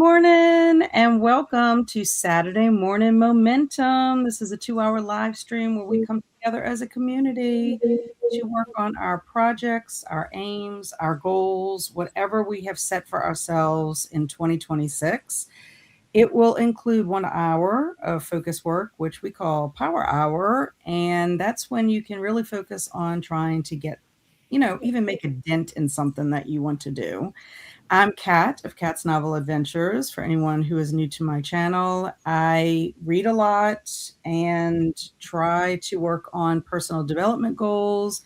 morning, and welcome to Saturday Morning Momentum. This is a 2-hour live stream where we come together as a community to work on our projects, our aims, our goals, whatever we have set for ourselves in 2026. It will include 1 hour of focus work, which we call Power Hour. And that's when you can really focus on trying to get, even make a dent in something that you want to do. I'm Kat of Kat's Novel Adventures. For anyone who is new to my channel, I read a lot and try to work on personal development goals.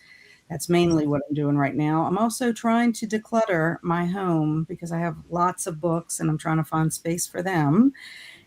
That's mainly what I'm doing right now. I'm also trying to declutter my home because I have lots of books and I'm trying to find space for them.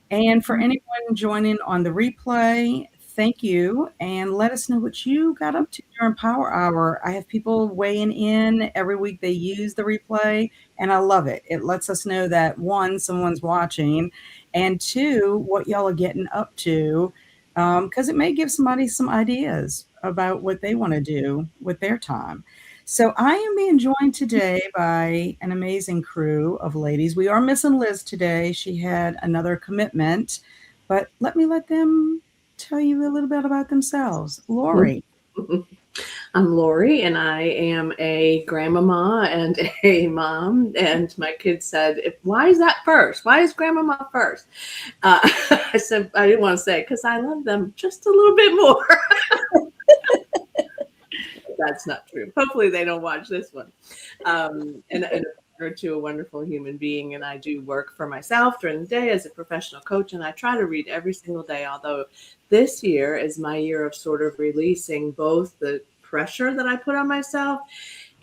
And for anyone joining on the replay, thank you. And let us know what you got up to during Power Hour. I have people weighing in every week. They use the replay, and I love it. It lets us know that, one, someone's watching, and two, what y'all are getting up to, because it may give somebody some ideas about what they want to do with their time. So I am being joined today by an amazing crew of ladies. We are missing Liz today. She had another commitment, but let them tell you a little bit about themselves. Laurie. I'm Laurie, and I am a grandmama and a mom. And my kids said, "Why is that first? Why is grandmama first?" I said, I didn't want to say because I love them just a little bit more. That's not true. Hopefully they don't watch this one. And to a wonderful human being, and I do work for myself during the day as a professional coach, and I try to read every single day, although this year is my year of sort of releasing both the pressure that I put on myself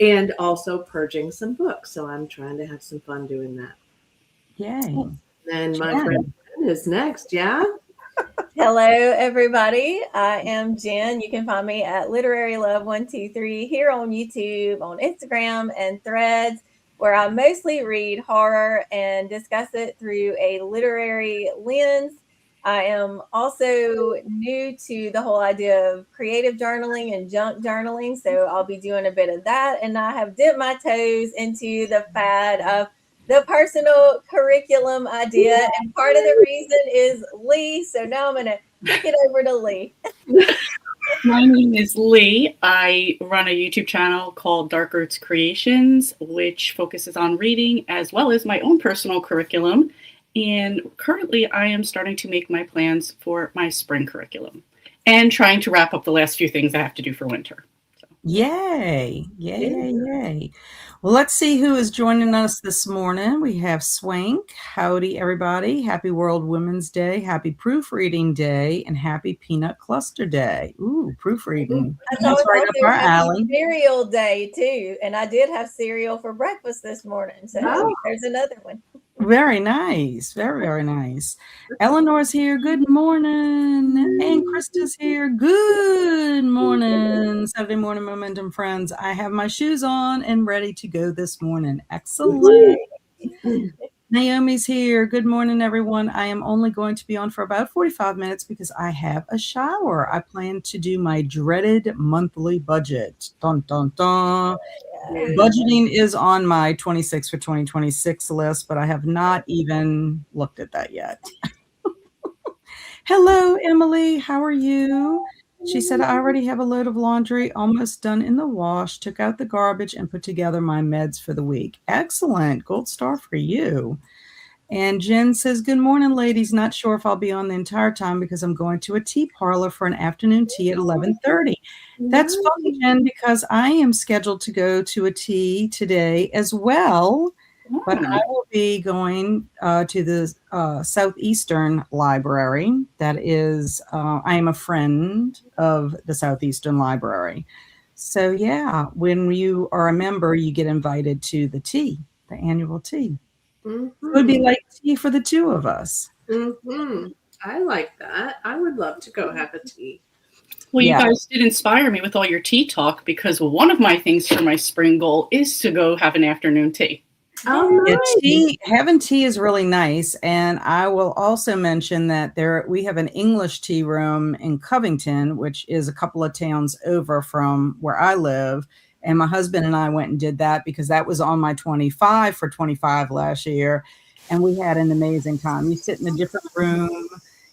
and also purging some books. So I'm trying to have some fun doing that. Yay. And my friend is next. Yeah. Hello, everybody. I am Jen. You can find me at Literary Love 123 here on YouTube, on Instagram, and Threads, where I mostly read horror and discuss it through a literary lens. I am also new to the whole idea of creative journaling and junk journaling, so I'll be doing a bit of that. And I have dipped my toes into the fad of the personal curriculum idea, and part of the reason is Lee. So now I'm going to kick it over to Lee. My name is Lee. I run a YouTube channel called Dark Arts Creations, which focuses on reading as well as my own personal curriculum. And currently I am starting to make my plans for my spring curriculum and trying to wrap up the last few things I have to do for winter. Yay. Yay. Well, let's see who is joining us this morning. We have Swank. Howdy, everybody. Happy World Women's Day. Happy Proofreading Day. And happy Peanut Cluster Day. Ooh, proofreading. That's right up our alley. Cereal Day, too. And I did have cereal for breakfast this morning. So there's another one. Very nice. Very, very nice. Eleanor's here. Good morning. And Krista's here. Good morning. Saturday Morning Momentum friends. I have my shoes on and ready to go this morning. Excellent. Naomi's here. Good morning, everyone. I am only going to be on for about 45 minutes because I have a shower. I plan to do my dreaded monthly budget. Dun, dun, dun. Budgeting is on my 26 for 2026 list, but I have not even looked at that yet. Hello, Emily. How are you? She said, I already have a load of laundry almost done in the wash, took out the garbage, and put together my meds for the week. Excellent. Gold star for you. And Jen says, good morning, ladies. Not sure if I'll be on the entire time because I'm going to a tea parlor for an afternoon tea at 11:30. That's funny, Jen, because I am scheduled to go to a tea today as well. But I will be going to the Southeastern Library. That is, I am a friend of the Southeastern Library. So, yeah, when you are a member, you get invited to the tea, the annual tea. Mm-hmm. It would be like tea for the two of us. Mm-hmm. I like that. I would love to go have a tea. Well, you guys did inspire me with all your tea talk because one of my things for my spring goal is to go have an afternoon tea. Oh, nice. Having tea is really nice. And I will also mention that we have an English tea room in Covington, which is a couple of towns over from where I live. And my husband and I went and did that because that was on my 25 for 25 last year. and we had an amazing time. You sit in a different room,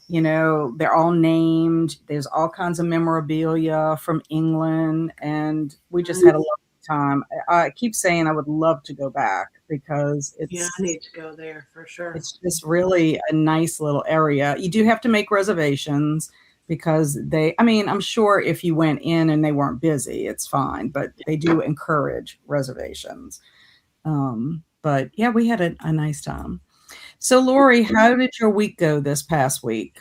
you know, they're all named. There's all kinds of memorabilia from England, and we just had a lovely time. I keep saying I would love to go back because Yeah, I need to go there for sure. it's just really a nice little area. You do have to make reservations because I mean, I'm sure if you went in and they weren't busy, it's fine, but they do encourage reservations. But yeah, we had a nice time. So, Laurie, how did your week go this past week?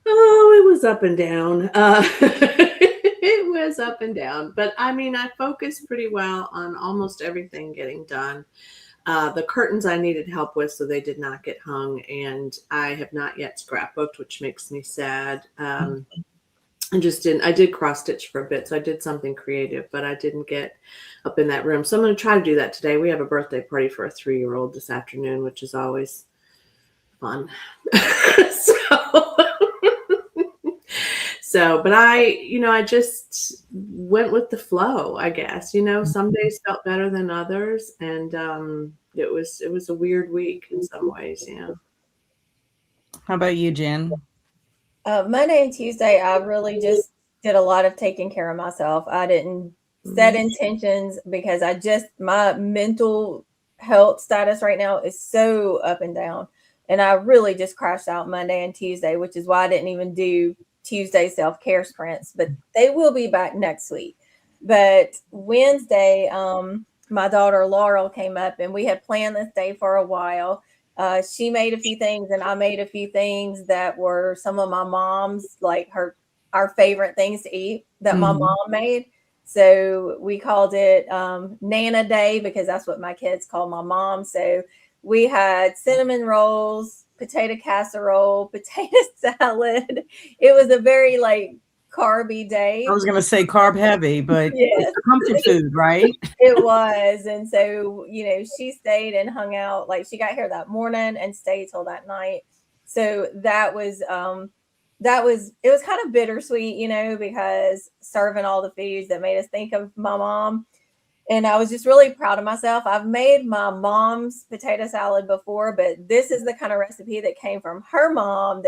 Oh, it was up and down. It was up and down. But I mean, I focused pretty well on almost everything getting done. The curtains I needed help with, so they did not get hung. And I have not yet scrapbooked, which makes me sad. I did cross stitch for a bit. So I did something creative, but I didn't get up in that room. So I'm going to try to do that today. We have a birthday party for a 3-year-old this afternoon, which is always fun. But I just went with the flow, I guess. Some days felt better than others, and it was a weird week in some ways. Yeah. How about you, Jen? Monday and Tuesday, I really just did a lot of taking care of myself. I didn't set intentions because my mental health status right now is so up and down. And I really just crashed out Monday and Tuesday, which is why I didn't even do Tuesday self-care sprints, but they will be back next week. But Wednesday, my daughter Laurel came up and we had planned this day for a while. She made a few things and I made a few things that were some of my mom's, like our favorite things to eat that my mom made. So we called it Nana Day because that's what my kids call my mom. So we had cinnamon rolls, potato casserole, potato salad. It was a very carby day. I was going to say carb heavy, but yes. It's comfort food, right? It was. And so, she stayed and hung out. She got here that morning and stayed till that night. So it was kind of bittersweet, because serving all the foods that made us think of my mom. And I was just really proud of myself. I've made my mom's potato salad before, but this is the kind of recipe that came from her mom,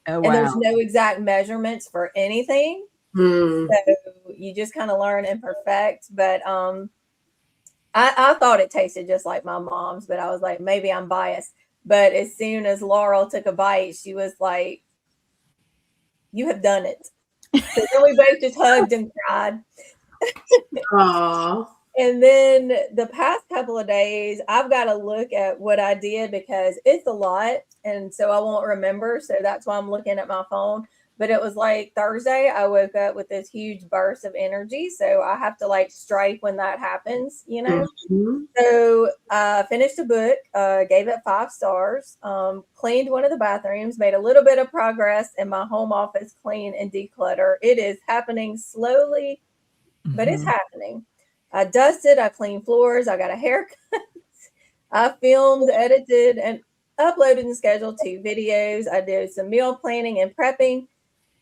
Oh, and there's no exact measurements for anything. So you just kind of learn and perfect. But I thought it tasted just like my mom's, but I was like, maybe I'm biased. But as soon as Laurel took a bite, she was like, "You have done it." So then we both just hugged and cried. Aww. And then the past couple of days, I've got to look at what I did because it's a lot. And so I won't remember. So that's why I'm looking at my phone. But it was like Thursday, I woke up with this huge burst of energy. So I have to strike when that happens, So I finished a book, gave it 5 stars, cleaned one of the bathrooms, made a little bit of progress in my home office, clean and declutter. It is happening slowly, but it's happening. I dusted, I cleaned floors, I got a haircut. I filmed, edited, and uploaded and scheduled 2 videos. I did some meal planning and prepping.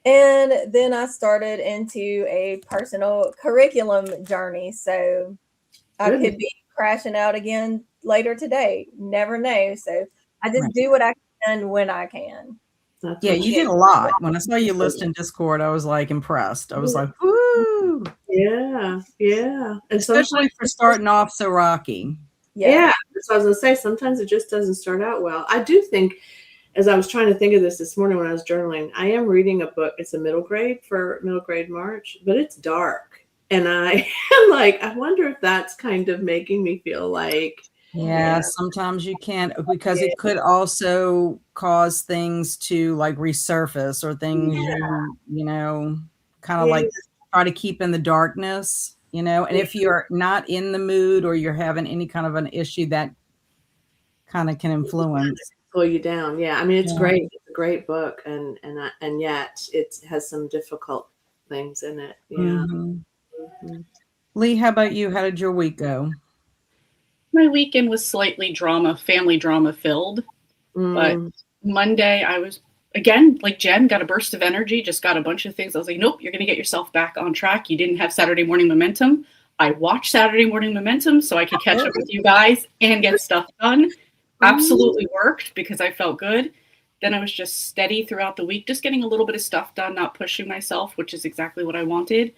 And then I started into a personal curriculum journey. So I could be crashing out again later today. Never know. So I just do what I can when I can. Yeah, you did a lot. When I saw you list in Discord, I was impressed. I was like, woo! Yeah. And especially for starting off so rocky. Yeah. That's what I was going to say. Sometimes it just doesn't start out well. I do think, as I was trying to think of this morning when I was journaling, I am reading a book. It's a middle grade March, but it's dark. And I am I wonder if that's kind of making me feel like. Yeah, sometimes you can't, because it could also cause things to resurface or things kind of try to keep in the darkness, and if you're not in the mood or you're having any kind of an issue, that kind of can influence. Pull you down. Yeah. I mean, it's great. It's a great book. And yet it has some difficult things in it. Yeah. Lee, how about you? How did your week go? My weekend was slightly family drama filled, but Monday I was, again, like Jen, got a burst of energy, just got a bunch of things. I was like, nope, you're going to get yourself back on track. You didn't have Saturday morning momentum. I watched Saturday morning momentum so I could catch up with you guys and get stuff done. absolutely worked because I felt good. Then I was just steady throughout the week, just getting a little bit of stuff done, not pushing myself, which is exactly what I wanted.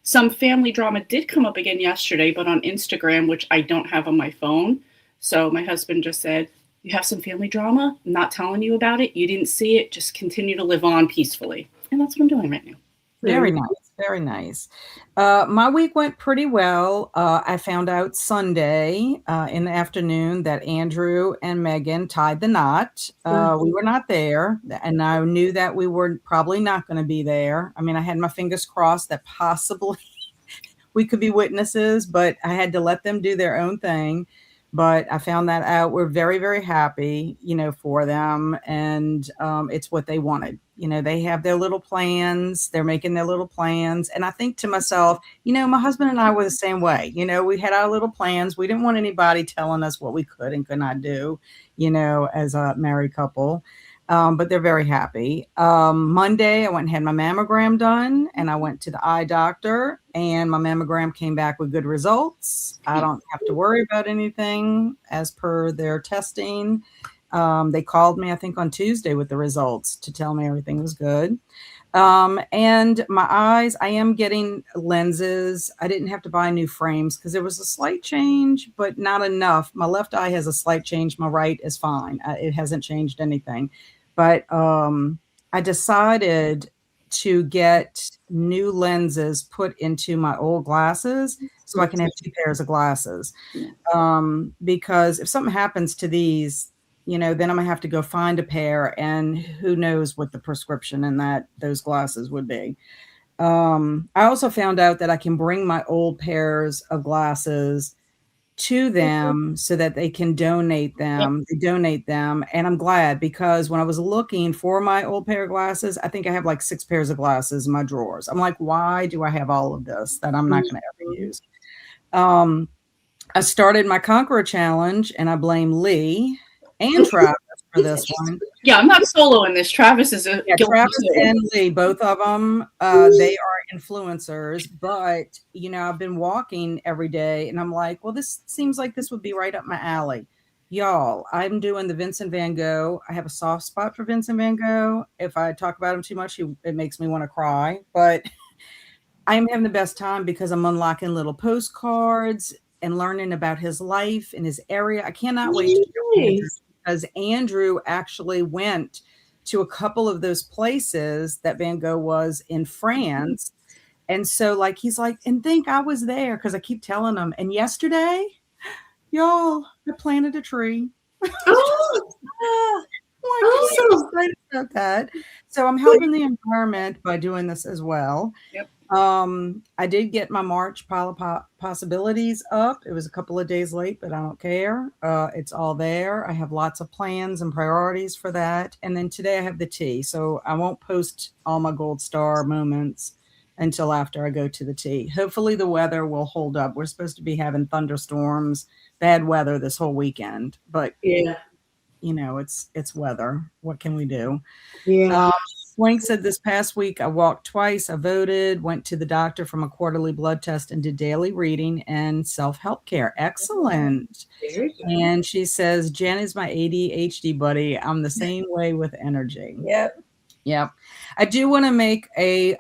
Some family drama did come up again yesterday, but on Instagram, which I don't have on my phone. So my husband just said, "You have some family drama? I'm not telling you about it. You didn't see it. Just continue to live on peacefully." And that's what I'm doing right now. Very nice. Very nice. My week went pretty well. I found out Sunday in the afternoon that Andrew and Megan tied the knot. We were not there, and I knew that we were probably not going to be there. I mean, I had my fingers crossed that possibly we could be witnesses, but I had to let them do their own thing. But I found that out. We're very, very happy, for them. And it's what they wanted. They have their little plans. They're making their little plans. And I think to myself, my husband and I were the same way. We had our little plans. We didn't want anybody telling us what we could and could not do, as a married couple. But they're very happy. Monday, I went and had my mammogram done, and I went to the eye doctor, and my mammogram came back with good results. I don't have to worry about anything as per their testing. They called me, I think, on Tuesday with the results to tell me everything was good. And my eyes, I am getting lenses. I didn't have to buy new frames because there was a slight change, but not enough. My left eye has a slight change. My right is fine. It hasn't changed anything. But I decided to get new lenses put into my old glasses so I can have two pairs of glasses. Because if something happens to these, then I'm gonna have to go find a pair, and who knows what the prescription in those glasses would be. I also found out that I can bring my old pairs of glasses to them so that they can donate them. They donate them, and I'm glad, because when I was looking for my old pair of glasses, I think I have like 6 pairs of glasses in my drawers. I'm like, why do I have all of this that I'm not going to ever use? I started my Conqueror Challenge, and I blame Lee and Travis for this one. Yeah, I'm not solo in this. Travis is Travis and Lee, both of them, they are influencers, but I've been walking every day, and I'm like, well, this seems like this would be right up my alley. Y'all, I'm doing the Vincent van Gogh. I have a soft spot for Vincent van Gogh. If I talk about him too much, it makes me want to cry, but I'm having the best time because I'm unlocking little postcards and learning about his life and his area. I cannot wait to show Andrew, because Andrew actually went to a couple of those places that Van Gogh was in France. And so he's like, and think I was there, because I keep telling him. And yesterday, y'all, I planted a tree. So excited about that. So I'm helping the environment by doing this as well. Yep. I did get my March pile of possibilities up. It was a couple of days late, but I don't care. It's all there. I have lots of plans and priorities for that. And then today I have the tea. So I won't post all my gold star moments until after I go to the tea. Hopefully the weather will hold up. We're supposed to be having thunderstorms, bad weather this whole weekend, but it's weather. What can we do? Swank said this past week, I walked twice, I voted, went to the doctor from a quarterly blood test, and did daily reading and self-help care. Excellent. And she says, Jen is my ADHD buddy. I'm the same way with energy. Yep. I do want to make a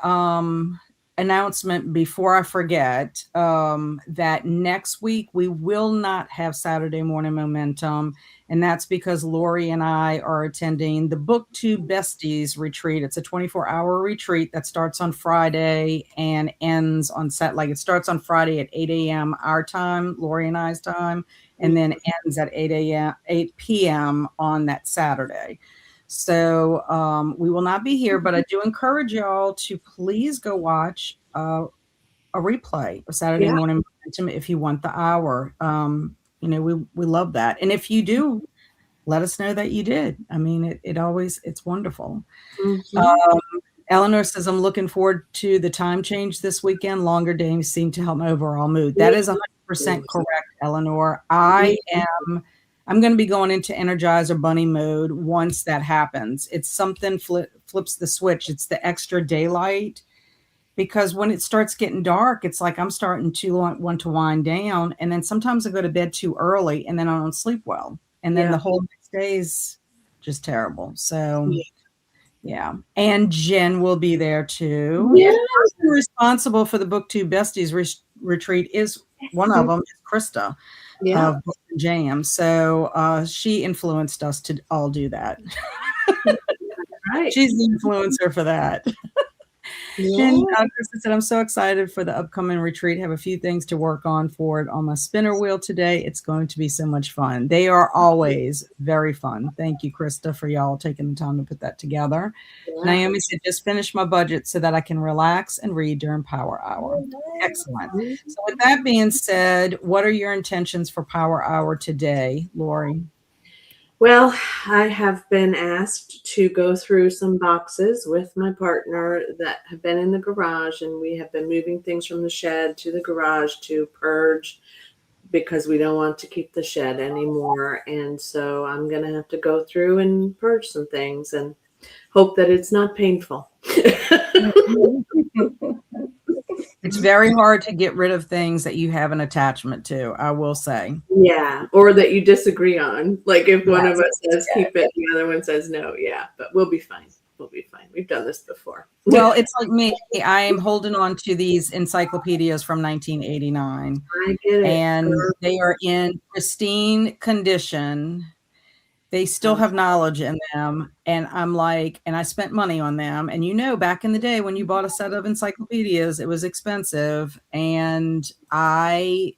announcement before I forget, that next week we will not have Saturday Morning Momentum. And that's because Laurie and I are attending the BookTube Besties retreat. It's a 24-hour retreat that starts on Friday and ends on it starts on Friday at 8 a.m. our time, Laurie and I's time, and then ends at 8 p.m. on that Saturday. So we will not be here, but I do encourage y'all to please go watch a replay of Saturday Morning Momentum if you want the hour. We love that. And if you do, let us know that you did. I mean, it's wonderful. Eleanor says, I'm looking forward to the time change this weekend. Longer days seem to help my overall mood. That is 100% correct, Eleanor. I'm going to be going into Energizer Bunny mode once that happens. It's something flips the switch. It's the extra daylight. Because when it starts getting dark, it's like I'm starting to want to wind down. And then sometimes I go to bed too early and then I don't sleep well. and then Yeah. the whole next day's just terrible. So yeah. And Jen will be there too. Yeah. The person responsible for the BookTube Besties retreat is one of them is Krista Yeah. of Book and Jam. So she influenced us to all do that. Right. She's the influencer for that. Yeah. And Krista said, I'm so excited for the upcoming retreat. Have a few things to work on for it on my spinner wheel today. It's going to be so much fun. They are always very fun. Thank you, Krista, for y'all taking the time to put that together. Yeah. Naomi said, just finish my budget so that I can relax and read during Power Hour. Excellent. So with that being said, what are your intentions for Power Hour today, Laurie? Well, I have been asked to go through some boxes with my partner that have been in the garage, and we have been moving things from the shed to the garage to purge because we don't want to keep the shed anymore. And so I'm going to have to go through and purge some things and hope that it's not painful. It's very hard to get rid of things that you have an attachment to, I will say. Yeah, or that you disagree on. Like if one of Yes. us says keep it, the other one says no. Yeah, but we'll be fine. We'll be fine. We've done this before. Well, it's like me. I am holding on to these encyclopedias from 1989. I get it. And they are in pristine condition. They still have knowledge in them. And I'm like, and I spent money on them. And you know, back in the day when you bought a set of encyclopedias, it was expensive. And I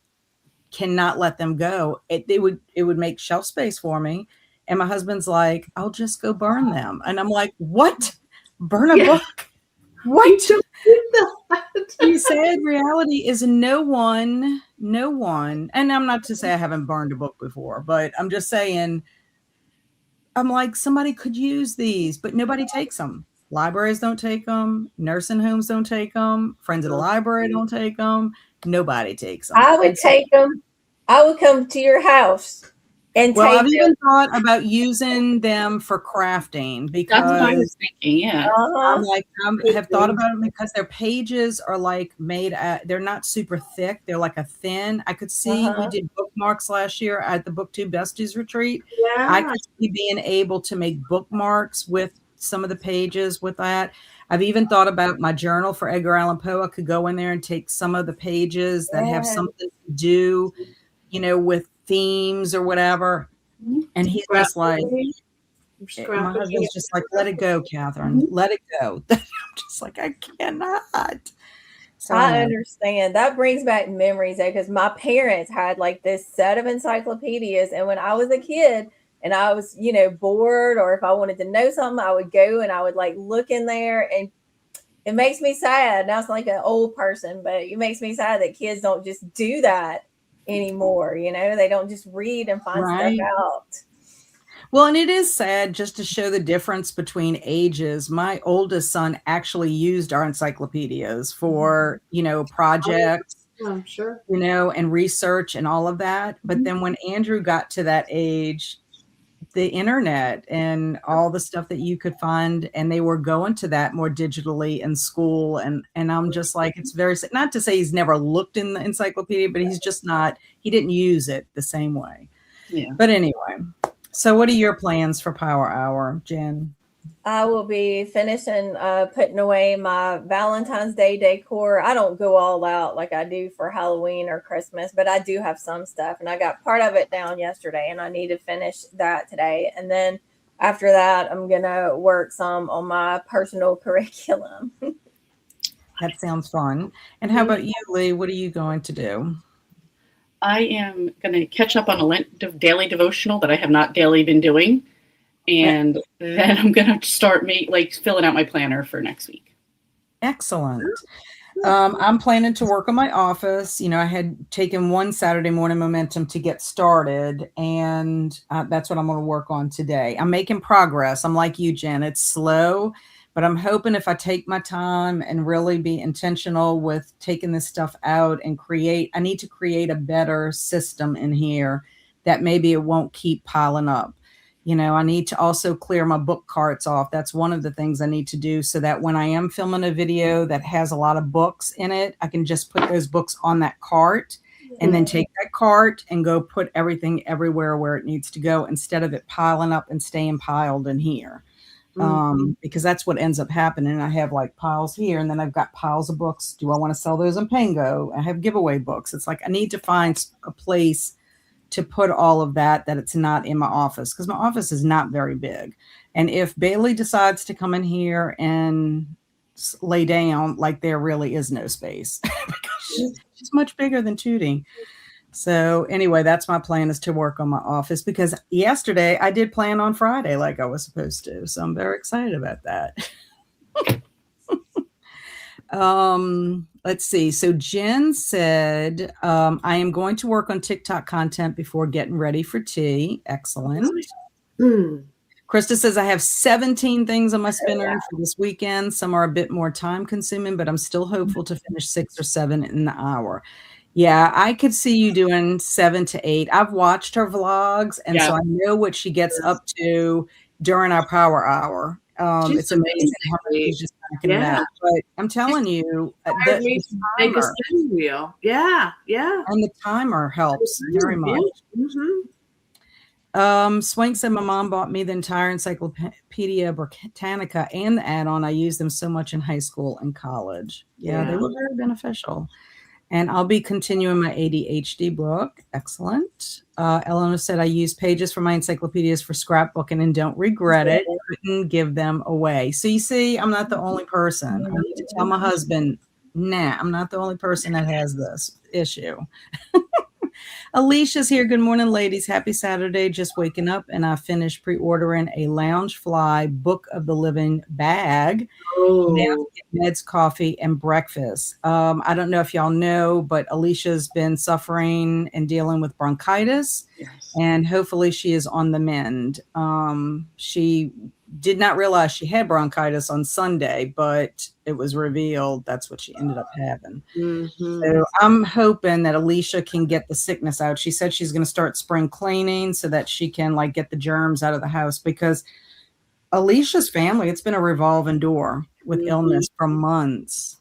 cannot let them go. It would make shelf space for me. And my husband's like, I'll just go burn them. And I'm like, what? Burn a book? What? He said reality is no one, and I'm not to say I haven't burned a book before, but I'm just saying, I'm like, somebody could use these, but nobody takes them. Libraries don't take them. Nursing homes don't take them. Friends of the library don't take them. Nobody takes them. I would take them. I would come to your house and Well, take I've them. even thought about using them for crafting because That's what I was thinking. Yeah. I'm like, I have thought about it because their pages are like made they're not super thick. They're like a thin. I could see we did bookmarks last year at the BookTube Besties retreat. Yeah. I could see being able to make bookmarks with some of the pages with that. I've even thought about my journal for Edgar Allan Poe. I could go in there and take some of the pages that have something to do, with themes or whatever. And he's just like, my husband's just like, let it go, Catherine. Let it go. I'm just like, I cannot. So I understand. That brings back memories because my parents had like this set of encyclopedias. And when I was a kid and I was, bored, or if I wanted to know something, I would go and I would like look in there, and it makes me sad. Now it's like an old person, but it makes me sad that kids don't just do that anymore. They don't just read and find stuff out. Well, and it is sad just to show the difference between ages. My oldest son actually used our encyclopedias for, projects, I'm sure, and research and all of that. But then when Andrew got to that age, the internet and all the stuff that you could find, and they were going to that more digitally in school. And I'm just like, it's very, not to say he's never looked in the encyclopedia, but he's just he didn't use it the same way. Yeah. But anyway. So what are your plans for Power Hour, Jen? I will be finishing putting away my Valentine's Day decor. I don't go all out like I do for Halloween or Christmas, but I do have some stuff, and I got part of it down yesterday, and I need to finish that today. And then after that, I'm going to work some on my personal curriculum. That sounds fun. And how about you, Lee? What are you going to do? I am going to catch up on a Lent daily devotional that I have not daily been doing. And then I'm going to start filling out my planner for next week. Excellent. I'm planning to work on my office. I had taken one Saturday morning momentum to get started, and that's what I'm going to work on today. I'm making progress. I'm like you, Jen. It's slow, but I'm hoping if I take my time and really be intentional with taking this stuff out and I need to create a better system in here that maybe it won't keep piling up. I need to also clear my book carts off. That's one of the things I need to do so that when I am filming a video that has a lot of books in it, I can just put those books on that cart and then take that cart and go put everything everywhere where it needs to go instead of it piling up and staying piled in here. Because that's what ends up happening. I have like piles here, and then I've got piles of books. Do I want to sell those on Pango? I have giveaway books. It's like I need to find a place to put all of that it's not in my office, because my office is not very big. And if Bailey decides to come in here and lay down, like there really is no space because she's much bigger than Tootie. So anyway, that's my plan, is to work on my office, because yesterday I did plan on Friday like I was supposed to. So I'm very excited about that. Let's see. So Jen said, I am going to work on TikTok content before getting ready for tea. Excellent. Krista says, I have 17 things on my spinner for this weekend. Some are a bit more time consuming, but I'm still hopeful to finish 6 or 7 in the hour. Yeah, I could see you doing 7 to 8. I've watched her vlogs, and so I know what she gets up to during our power hour. It's amazing how much she's just knocking it out. But I'm telling you, the make a spin wheel. Yeah. And the timer helps very much. Swank said, my mom bought me the entire Encyclopedia Britannica and the add-on. I used them so much in high school and college. Yeah, they were very beneficial. And I'll be continuing my ADHD book. Excellent. Eleanor said, I use pages from my encyclopedias for scrapbooking and don't regret it. Couldn't give them away. So you see, I'm not the only person. I need to tell my husband, nah, I'm not the only person that has this issue. Alicia's here. Good morning, ladies. Happy Saturday. Just waking up, and I finished pre-ordering a Loungefly Book of the Living bag. Now meds, coffee, and breakfast. I don't know if y'all know, but Alicia's been suffering and dealing with bronchitis, and hopefully she is on the mend. She did not realize she had bronchitis on Sunday, but it was revealed that's what she ended up having. So I'm hoping that Alicia can get the sickness out. She said she's going to start spring cleaning so that she can like get the germs out of the house, because Alicia's family, it's been a revolving door with illness for months.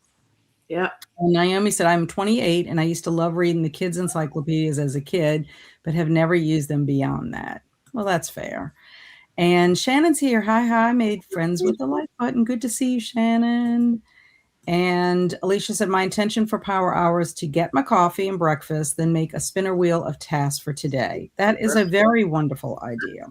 Yeah. And Naomi said, I'm 28 and I used to love reading the kids' encyclopedias as a kid, but have never used them beyond that. Well, that's fair. And Shannon's here. Hi. Made friends with the like button. Good to see you, Shannon. And Alicia said, my intention for power hour is to get my coffee and breakfast, then make a spinner wheel of tasks for today. That is a very wonderful idea.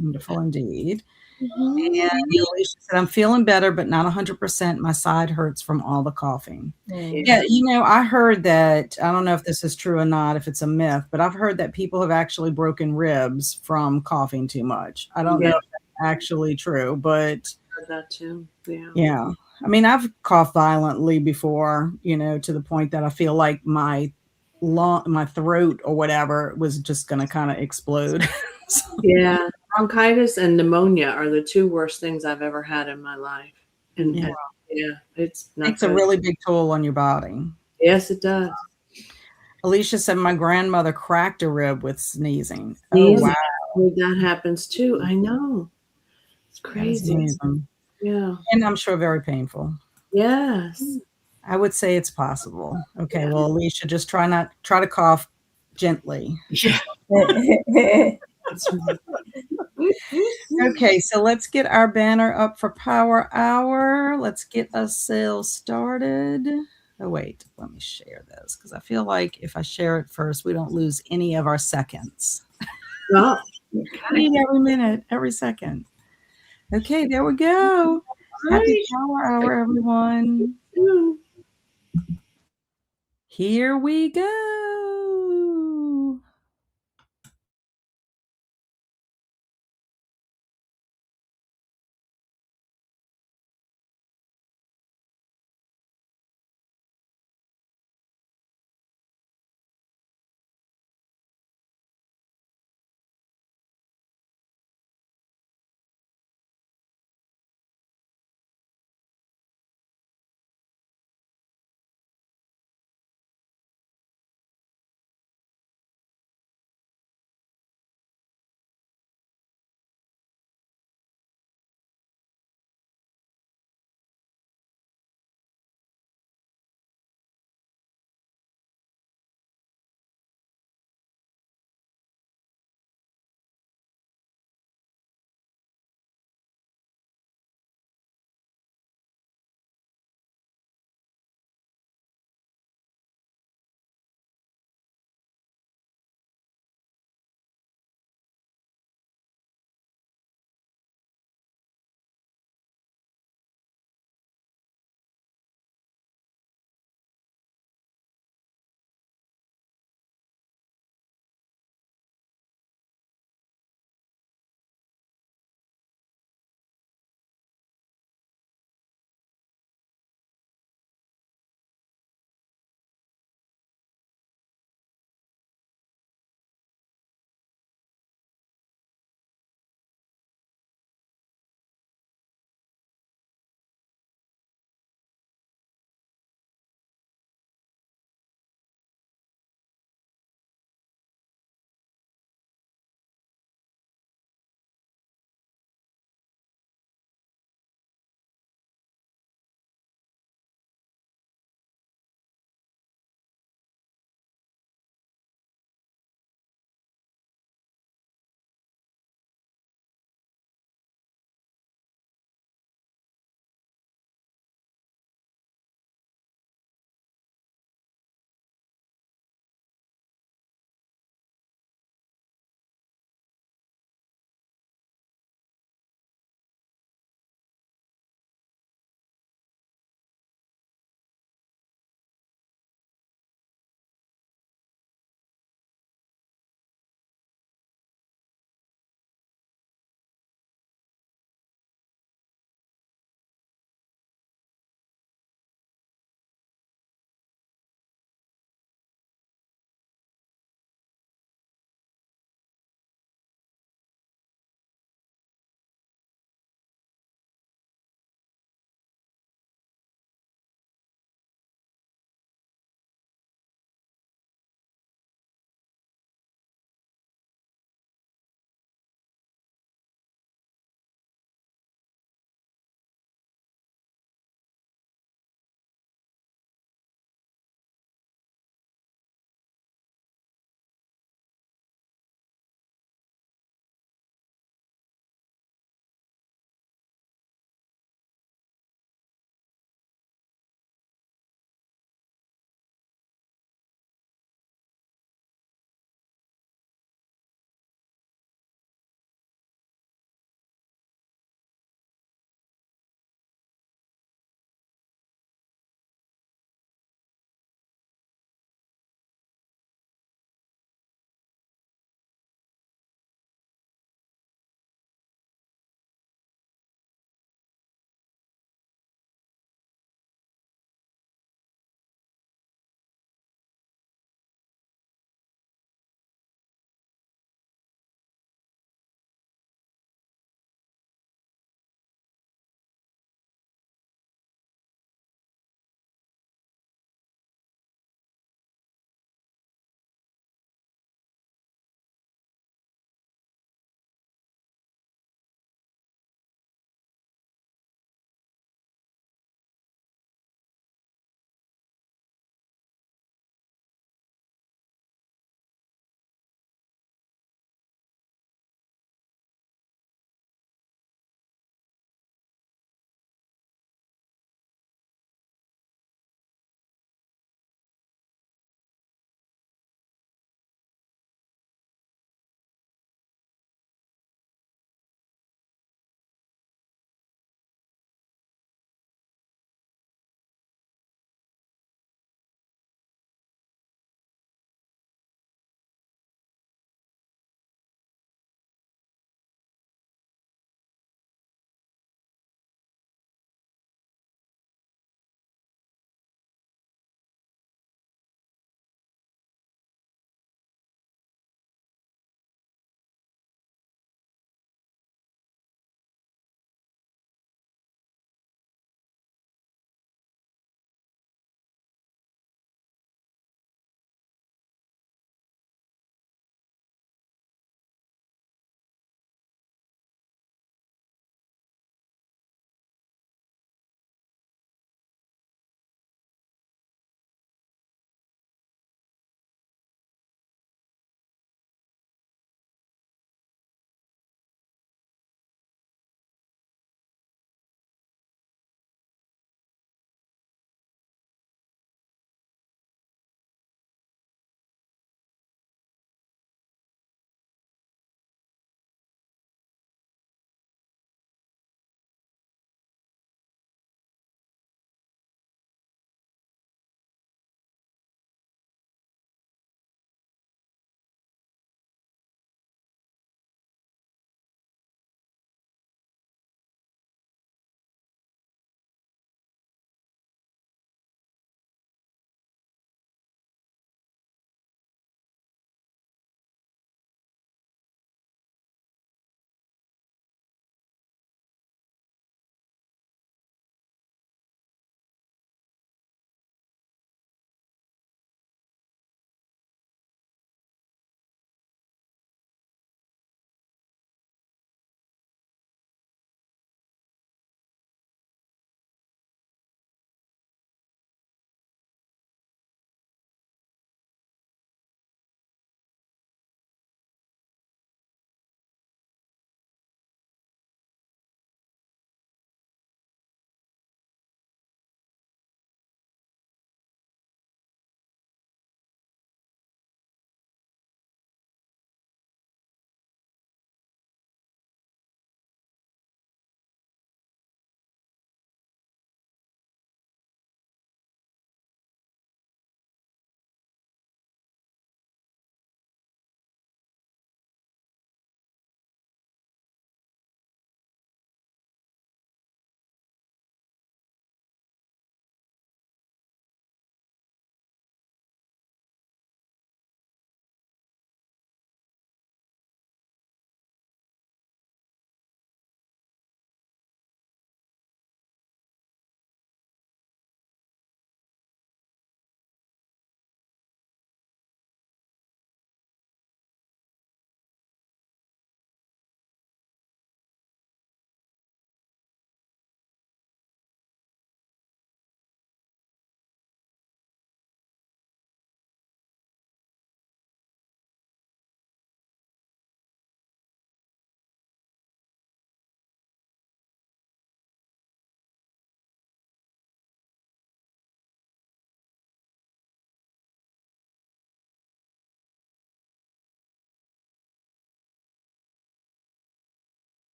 Wonderful indeed. And Alicia said, I'm feeling better, but not 100%. My side hurts from all the coughing. Yeah, I heard that, I don't know if this is true or not, if it's a myth, but I've heard that people have actually broken ribs from coughing too much. I don't know if that's actually true, but I heard that too. Yeah. I mean, I've coughed violently before, to the point that I feel like my throat or whatever was just going to kind of explode. Yeah. Bronchitis and pneumonia are the two worst things I've ever had in my life. And it's not It's a really big toll on your body. Yes, it does. Alicia said, my grandmother cracked a rib with sneezing. Sneezing. Oh, wow. That happens too. I know. It's crazy. Yeah. And I'm sure very painful. Yes. I would say it's possible. Okay. Well, Alicia, just try to cough gently. Yeah. Okay, so let's get our banner up for Power Hour. Let's get a sale started. Oh, wait, let me share this, because I feel like if I share it first, we don't lose any of our seconds. Oh, I need every minute, every second. Okay, there we go. Happy Power Hour, everyone. Here we go.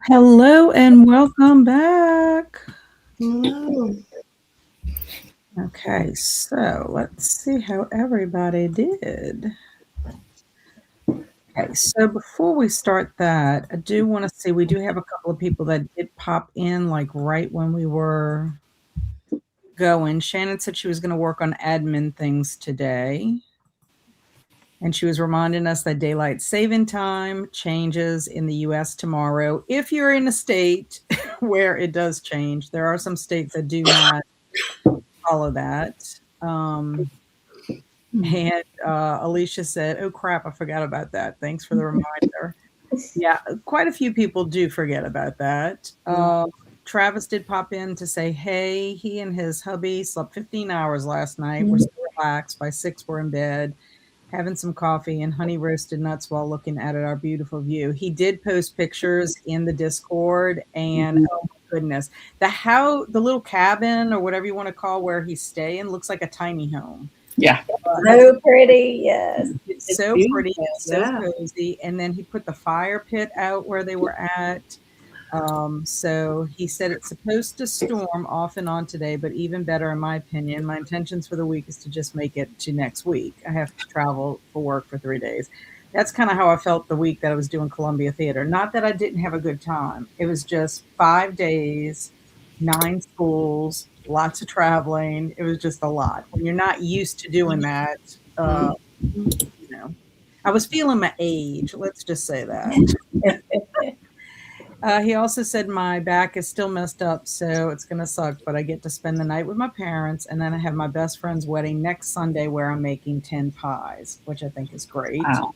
Hello and welcome back. Hello. Okay, so let's see how everybody did. Okay, so before we start that, I do want to see, we do have a couple of people that did pop in like right when we were going. Shannon said she was going to work on admin things today. And she was reminding us that daylight saving time changes in the US tomorrow. If you're in a state where it does change, there are some states that do not follow that. And Alicia said, "Oh crap, I forgot about that. Thanks for the reminder." Yeah, quite a few people do forget about that. Travis did pop in to say, hey, he and his hubby slept 15 hours last night. We're still relaxed. By 6, we're in bed, having some coffee and honey roasted nuts while looking out at our beautiful view. He did post pictures in the Discord, and oh my goodness, the little cabin or whatever you want to call where he's staying looks like a tiny home. Yeah. So pretty, yes. It's so pretty, it's so cozy. And then he put the fire pit out where they were at. So he said it's supposed to storm off and on today, but even better, in my opinion, my intentions for the week is to just make it to next week. I have to travel for work for 3 days. That's kind of how I felt the week that I was doing Columbia Theater. Not that I didn't have a good time. It was just 5 days, 9 schools, lots of traveling. It was just a lot. When you're not used to doing that, you know, I was feeling my age. Let's just say that. He also said my back is still messed up, so it's going to suck, but I get to spend the night with my parents, and then I have my best friend's wedding next Sunday where I'm making 10 pies, which I think is great. Wow.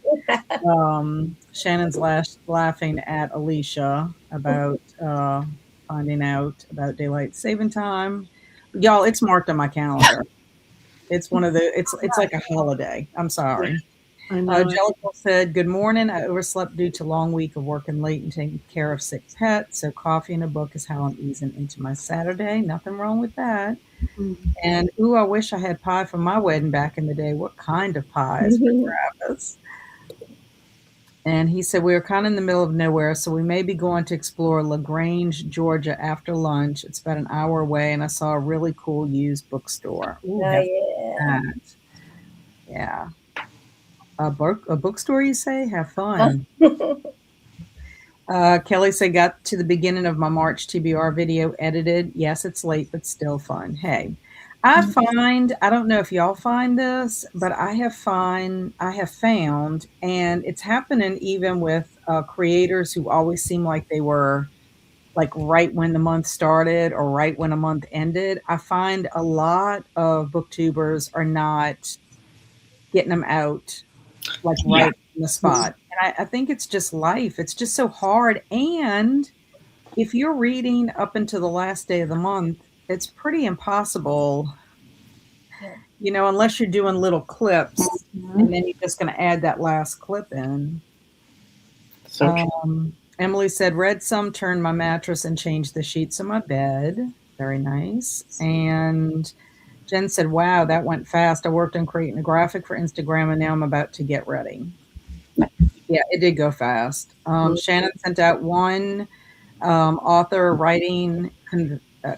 Shannon's laughing at Alicia about finding out about daylight saving time. Y'all, it's marked on my calendar. It's one of the, it's like a holiday. I'm sorry. Jellicle said, good morning. I overslept due to long week of working late and taking care of sick pets. So coffee and a book is how I'm easing into my Saturday. Nothing wrong with that. And, ooh, I wish I had pie for my wedding back in the day. What kind of pies for Travis? And he said, we are kind of in the middle of nowhere, so we may be going to explore LaGrange, Georgia after lunch. It's about an hour away, and I saw a really cool used bookstore. Ooh, yeah. Yeah. A bookstore, you say? Have fun. Kelly said, got to the beginning of my March TBR video edited. Yes, it's late, but still fun. Hey, I don't know if y'all find this, but I have found, and it's happening even with creators who always seem like they were like right when the month started or right when a month ended. I find a lot of booktubers are not getting them out like right in the spot. And I think it's just life. It's just so hard. And if you're reading up until the last day of the month, it's pretty impossible, unless you're doing little clips and then you're just going to add that last clip in. So Emily said, read some, turned my mattress and changed the sheets of my bed. Very nice. And Jen said, wow, that went fast. I worked on creating a graphic for Instagram and now I'm about to get ready. Yeah, it did go fast. Shannon sent out one author writing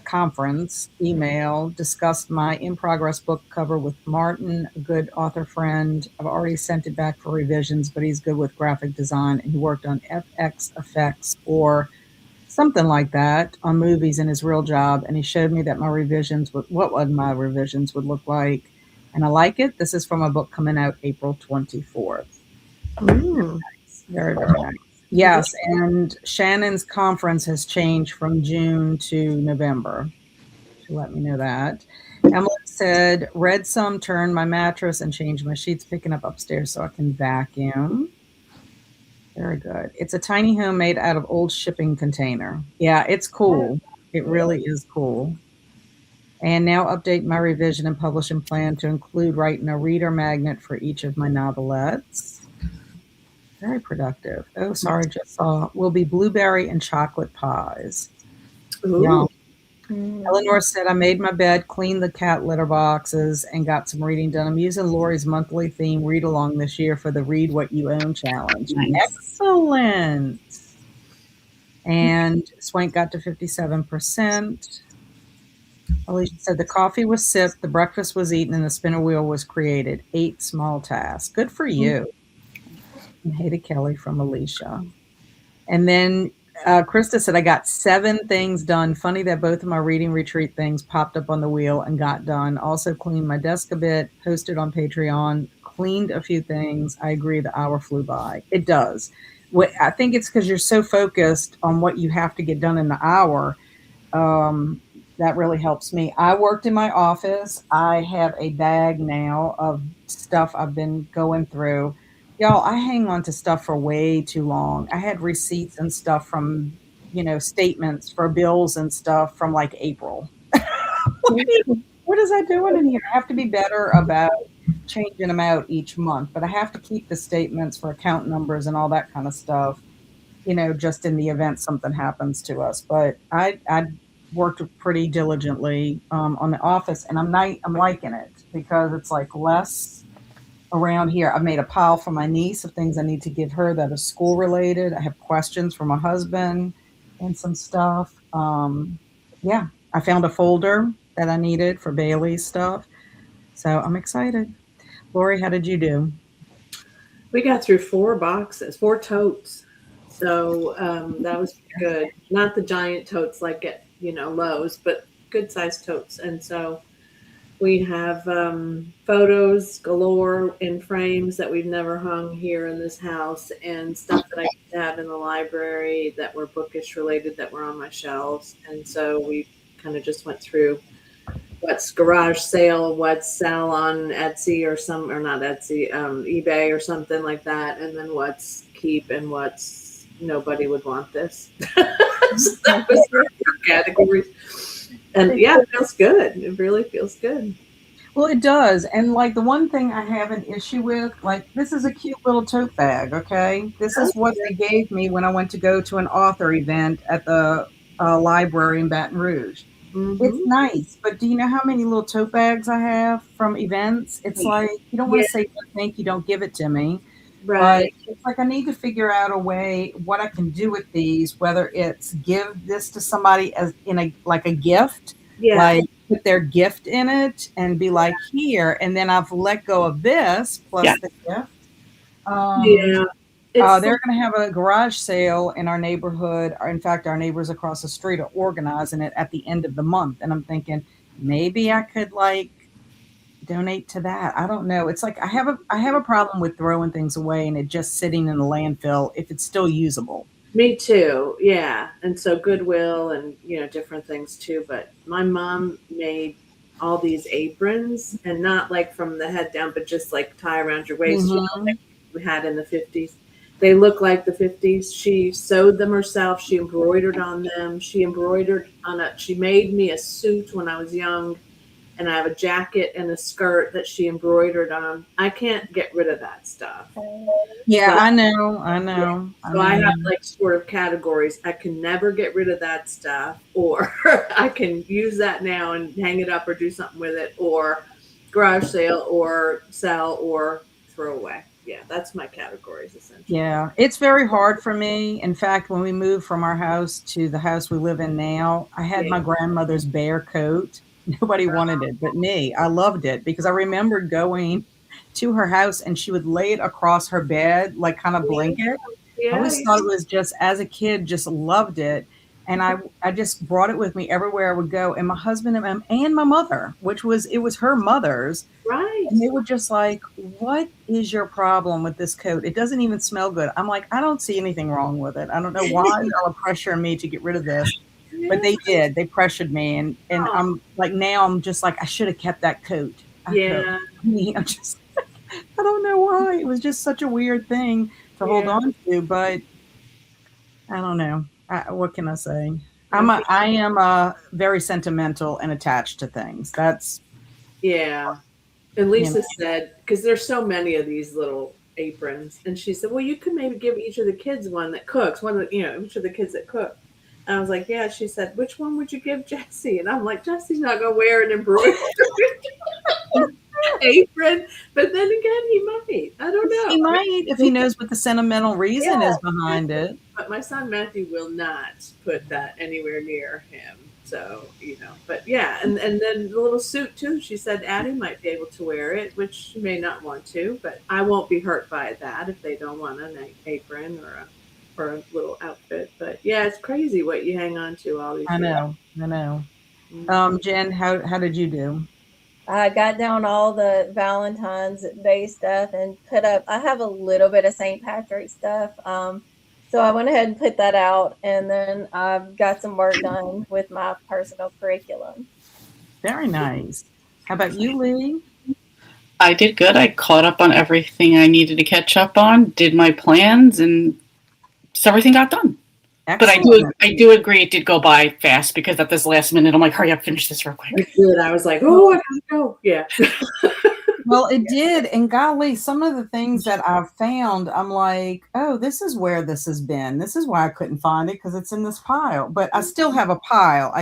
conference email, discussed my in progress book cover with Martin, a good author friend. I've already sent it back for revisions, but he's good with graphic design and he worked on FX effects or something like that on movies in his real job. And he showed me that what my revisions would look like. And I like it. This is from a book coming out April 24th. Very, very nice. Yes, and Shannon's conference has changed from June to November. She let me know that. Emily said, read some, turned my mattress, and changed my sheets, picking up upstairs so I can vacuum. Very good. It's a tiny home made out of old shipping container. Yeah, it's cool. It really is cool. And now update my revision and publishing plan to include writing a reader magnet for each of my novelettes. Very productive. Oh, sorry, just saw. Will be blueberry and chocolate pies. Yum. Eleanor said, I made my bed, cleaned the cat litter boxes, and got some reading done. I'm using Laurie's monthly theme read along this year for the Read What You Own challenge. Nice. Excellent. And Swank got to 57%. Alicia said the coffee was sipped, the breakfast was eaten, and the spinner wheel was created. 8 small tasks. Good for you. And hey to Kelly from Alicia. And then Krista said, I got 7 things done. Funny that both of my reading retreat things popped up on the wheel and got done. Also cleaned my desk a bit, posted on Patreon, cleaned a few things. I agree, the hour flew by. It does. I think it's because you're so focused on what you have to get done in the hour. Um, that really helps me. I worked in my office. I have a bag now of stuff I've been going through. Y'all, I hang on to stuff for way too long. I had receipts and stuff from, statements for bills and stuff from like April. What is I doing in here? I have to be better about changing them out each month, but I have to keep the statements for account numbers and all that kind of stuff, just in the event something happens to us. But I worked pretty diligently on the office, and I'm liking it because it's like less around here. I've made a pile for my niece of things I need to give her that is school related. I have questions for my husband and some stuff. Yeah, I found a folder that I needed for Bailey's stuff, so I'm excited. Laurie, how did you do? We got through 4 boxes, 4 totes. So that was good. Not the giant totes like at, Lowe's, but good sized totes. And so we have photos galore in frames that we've never hung here in this house, and stuff that I used to have in the library that were bookish related that were on my shelves. And so we kind of just went through what's garage sale, what's sell on Etsy or not Etsy, eBay or something like that, and then what's keep and what's nobody would want this. So that was our categories. And yeah, it feels good. It really feels good. Well, it does. And like the one thing I have an issue with, like this is a cute little tote bag, okay? This is what they gave me when I went to go to an author event at the library in Baton Rouge. It's nice, but do you know how many little tote bags I have from events? It's like you don't want to say thank you, don't give it to me. Right. But it's like I need to figure out a way what I can do with these, whether it's give this to somebody as in a gift, like put their gift in it and be like here, and then I've let go of this plus the gift. They're going to have a garage sale in our neighborhood. Or in fact, our neighbors across the street are organizing it at the end of the month, and I'm thinking maybe I could like donate to that. I don't know. It's like I have a problem with throwing things away and it just sitting in the landfill if it's still usable. Me too. Yeah. And so Goodwill and, different things too. But my mom made all these aprons, and not like from the head down, but just like tie around your waist, like we had in the 50s. They look like the 50s. She sewed them herself. She embroidered on them. She made me a suit when I was young, and I have a jacket and a skirt that she embroidered on. I can't get rid of that stuff. Yeah, I know. So I have like sort of categories. I can never get rid of that stuff, or I can use that now and hang it up or do something with it, or garage sale or sell or throw away. Yeah, that's my categories essentially. Yeah, it's very hard for me. In fact, when we moved from our house to the house we live in now, I had my grandmother's bear coat. Nobody wanted it but me. I loved it because I remembered going to her house and she would lay it across her bed, like kind of blanket. I always thought it was just, as a kid, just loved it. And I just brought it with me everywhere I would go. And my husband and my mother, it was her mother's. Right. And they were just like, what is your problem with this coat? It doesn't even smell good. I'm like, I don't see anything wrong with it. I don't know why y'all are pressuring me to get rid of this. But they did. They pressured me. And I'm like, now I'm just like, I should have kept that coat. I'm just, I don't know why. It was just such a weird thing to hold on to. But I don't know. What can I say? I am very sentimental and attached to things. That's And Lisa said, because there's so many of these little aprons, and she said, well, you could maybe give each of the kids one that cooks, each of the kids that cook. And I was like, yeah. She said, which one would you give Jesse? And I'm like, Jesse's not going to wear an embroidered apron. But then again, he might. I don't know. He might if he knows what the sentimental reason is behind it. But my son Matthew will not put that anywhere near him. So, but yeah, and then the little suit too. She said Addie might be able to wear it, which she may not want to, but I won't be hurt by that if they don't want an apron or a little outfit. But yeah, it's crazy what you hang on to all these I years. know. I know. Mhm. Jen, how did you do? I got down all the Valentine's Day stuff and put up. I have a little bit of St. Patrick's stuff. So I went ahead and put that out, and then I've got some work done with my personal curriculum. Very nice. How about you, Lee? I did good. I caught up on everything I needed to catch up on, did my plans, and just everything got done. Excellent. But I do agree it did go by fast because at this last minute, I'm like, hurry up, finish this real quick. It did. I was like, oh, I gotta go. Yeah. Well, it did. And golly, some of the things that I've found, I'm like, oh, this is where this has been. This is why I couldn't find it because it's in this pile. But I still have a pile.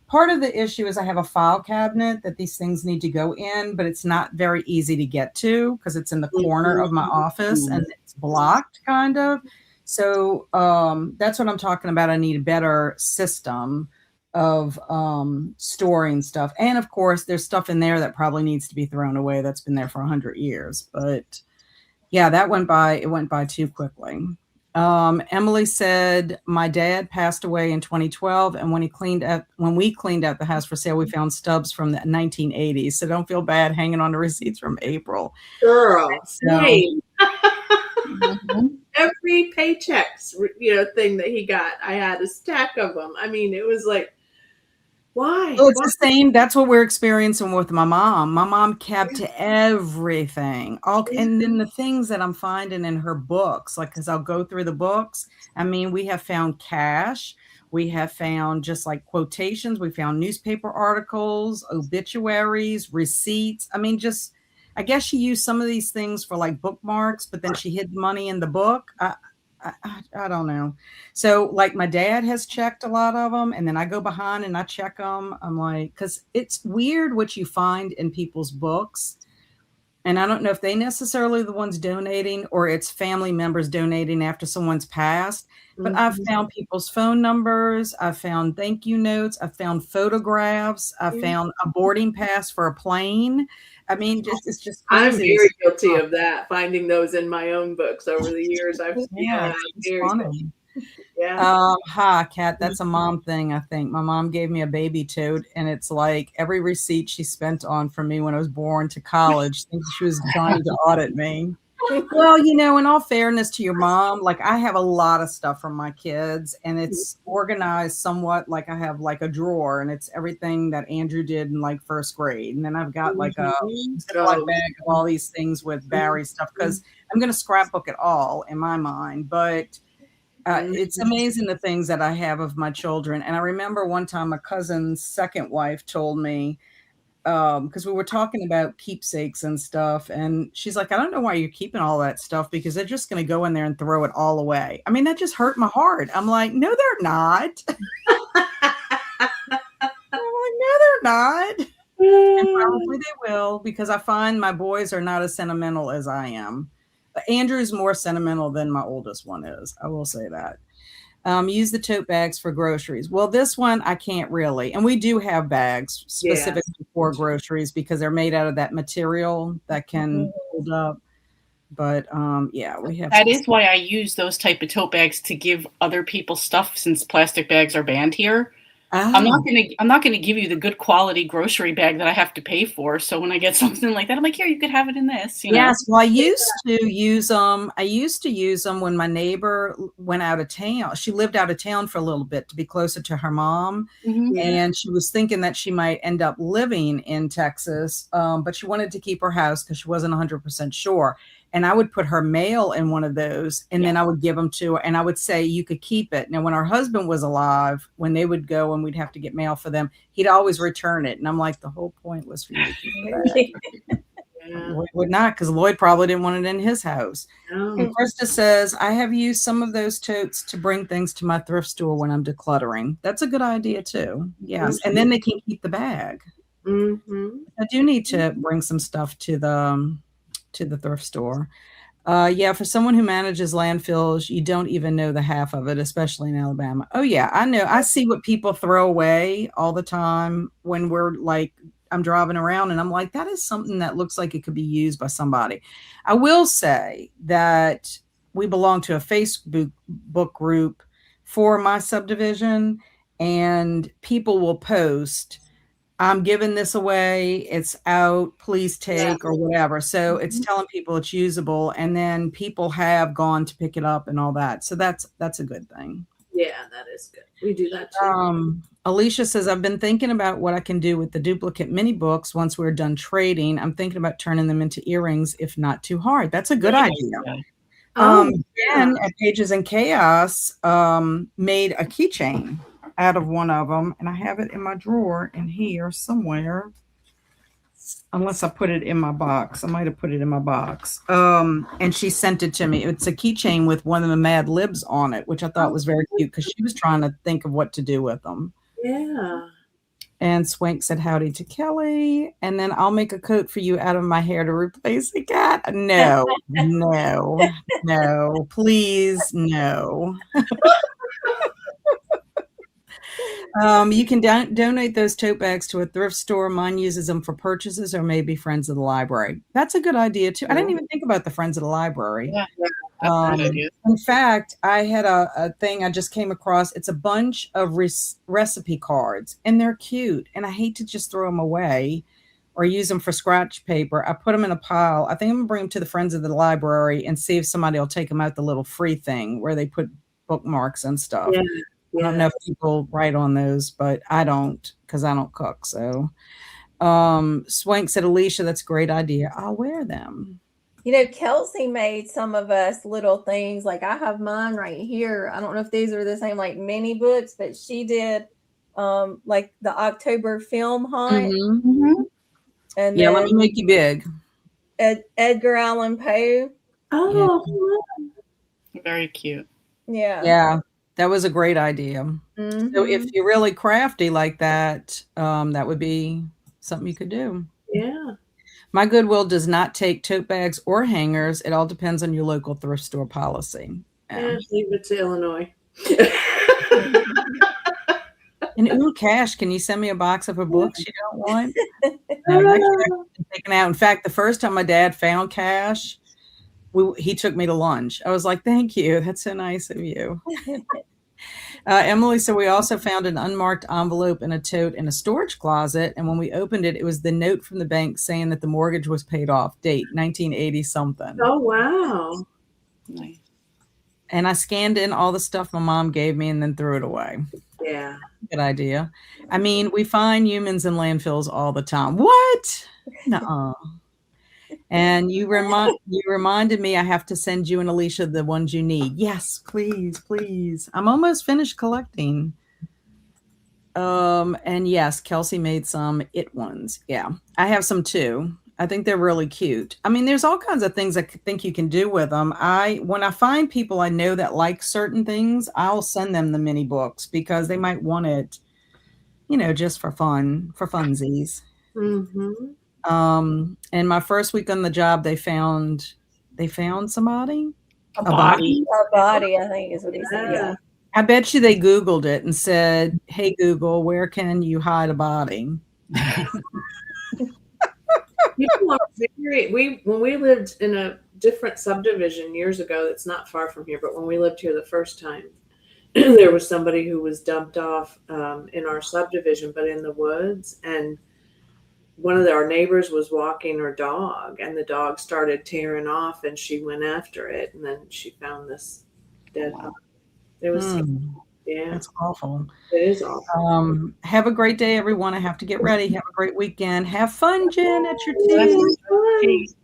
Part of the issue is I have a file cabinet that these things need to go in, but it's not very easy to get to because it's in the corner of my office and it's blocked kind of. So that's what I'm talking about. I need a better system of storing stuff. And of course, there's stuff in there that probably needs to be thrown away that's been there for 100 years. But yeah, it went by too quickly. Emily said, my dad passed away in 2012, and when we cleaned out the house for sale, we found stubs from the 1980s. So don't feel bad hanging on the receipts from April. Girl, same. Mhm. Every paychecks, thing that he got, I had a stack of them. I mean, it was like, why? Oh, it's the same. That's what we're experiencing with my mom. My mom kept everything. And then the things that I'm finding in her books, like, because I'll go through the books. I mean, we have found cash. We have found just like quotations. We found newspaper articles, obituaries, receipts. I mean, I guess she used some of these things for like bookmarks, but then she hid the money in the book. I don't know. So like my dad has checked a lot of them, and then I go behind and I check them. I'm like, because it's weird what you find in people's books. And I don't know if they necessarily the ones donating or it's family members donating after someone's passed. But I've found people's phone numbers. I've found thank you notes. I've found photographs. I found a boarding pass for a plane. I mean, it's just I'm crazy. very guilty of that, finding those in my own books over the years. Yeah, it's very funny. Yeah. Hi, Kat. That's a mom thing, I think. My mom gave me a baby tote, and it's like every receipt she spent on for me when I was born to college, thinks she was trying to audit me. Well, in all fairness to your mom, like I have a lot of stuff from my kids, and it's organized somewhat. Like I have like a drawer, and it's everything that Andrew did in like first grade, and then I've got like a Ziploc bag of all these things with Barry stuff because I'm going to scrapbook it all in my mind, but. It's amazing the things that I have of my children. And I remember one time my cousin's second wife told me, because we were talking about keepsakes and stuff, and she's like, I don't know why you're keeping all that stuff because they're just going to go in there and throw it all away. I mean, that just hurt my heart. I'm like, no, they're not. I'm like, no, they're not. And probably they will, because I find my boys are not as sentimental as I am. Andrew's more sentimental than my oldest one is. I will say that. Use the tote bags for groceries. Well, this one I can't really. And we do have bags specifically for groceries because they're made out of that material that can hold up. But yeah, we have. That is why I use those type of tote bags to give other people stuff since plastic bags are banned here. I'm not gonna give you the good quality grocery bag that I have to pay for. So when I get something like that, I'm like, here, you could have it in this. Yes, well, I used to use them. I used to use them when my neighbor went out of town. She lived out of town for a little bit to be closer to her mom, and she was thinking that she might end up living in Texas, but she wanted to keep her house because she wasn't 100% sure. And I would put her mail in one of those, and then I would give them to her, and I would say, you could keep it. Now, when her husband was alive, when they would go and we'd have to get mail for them, he'd always return it. And I'm like, the whole point was for you to keep it. Lloyd would not, because Lloyd probably didn't want it in his house. And Krista says, I have used some of those totes to bring things to my thrift store when I'm decluttering. That's a good idea, too. Yes. And then they can keep the bag. I do need to bring some stuff to the thrift store. Yeah, for someone who manages landfills, you don't even know the half of it, especially in Alabama. Oh yeah, I know. I see what people throw away all the time when we're like, I'm driving around and I'm like, that is something that looks like it could be used by somebody. I will say that we belong to a Facebook book group for my subdivision, and people will post, I'm giving this away. It's out. Please Yeah. take or whatever. So it's Mhm. telling people it's usable, and then people have gone to pick it up and all that. So that's a good thing. Yeah, that is good. We do that too. Alicia says, I've been thinking about what I can do with the duplicate mini books once we're done trading. I'm thinking about turning them into earrings if not too hard. That's a good Great idea. idea. Oh, yeah. Jen at Pages and Chaos made a keychain out of one of them, and I have it in my drawer in here somewhere. Unless I put it in my box. I might have put it in my box. And she sent it to me. It's a keychain with one of the Mad Libs on it, which I thought was very cute because she was trying to think of what to do with them. Yeah. And Swank said howdy to Kelly. And then I'll make a coat for you out of my hair to replace the cat. No, no, no, please, no. You can donate those tote bags to a thrift store. Mine uses them for purchases or maybe Friends of the Library. That's a good idea too. I didn't even think about the Friends of the Library. Yeah, that's a good idea. In fact, I had a thing I just came across. It's a bunch of recipe cards, and they're cute. And I hate to just throw them away or use them for scratch paper. I put them in a pile. I think I'm gonna bring them to the Friends of the Library and see if somebody will take them out the little free thing where they put bookmarks and stuff. Yeah. I don't know if people write on those, but I don't because I don't cook. So, Swank said, Alicia, that's a great idea. I'll wear them. You know, Kelsey made some of us little things. Like I have mine right here. I don't know if these are the same like mini books, but she did like the October film hunt. Mhm. And Yeah, then let me make you big. Edgar Allan Poe. Oh, Very cute. Yeah. Yeah, that was a great idea. So if Mhm. you're really crafty like that, that would be something you could do. yeah. My Goodwill does not take tote bags or hangers. It all depends on your local thrift store policy. Yeah, leave it to Illinois. And ooh, Cash, can you send me a box of her books you don't want? No, that Cash is taken out. In fact, the first time my dad found Cash, he took me to lunch. I was like, thank you. That's so nice of you. Emily said we also found an unmarked envelope in a tote in a storage closet. And when we opened it, it was the note from the bank saying that the mortgage was paid off. Date 1980 something. Oh, wow. Nice. And I scanned in all the stuff my mom gave me and then threw it away. Yeah. Good idea. I mean, we find humans in landfills all the time. What? Nuh-uh. And you reminded me I have to send you and Alicia the ones you need. Yes, please, please. I'm almost finished collecting. And yes, Kelsey made some it ones. Yeah. I have some too. I think they're really cute. I mean, there's all kinds of things I think you can do with them. When I find people I know that like certain things, I'll send them the mini books because they might want it, just for fun, for funsies. Mm-hmm. And my first week on the job, they found somebody, A body. A body, I think is what he said. Yeah. I bet you they Googled it and said, "Hey Google, where can you hide a body?" People are when we lived in a different subdivision years ago, it's not far from here, but when we lived here the first time, there was somebody who was dumped off in our subdivision, but in the woods, and one of our neighbors was walking her dog, and the dog started tearing off, and she went after it, and then she found this dead body. There was, yeah, That's awful. it is awful. Have a great day, everyone. I have to get ready. Have a great weekend. Have fun, Jen, at your That's tea. fun.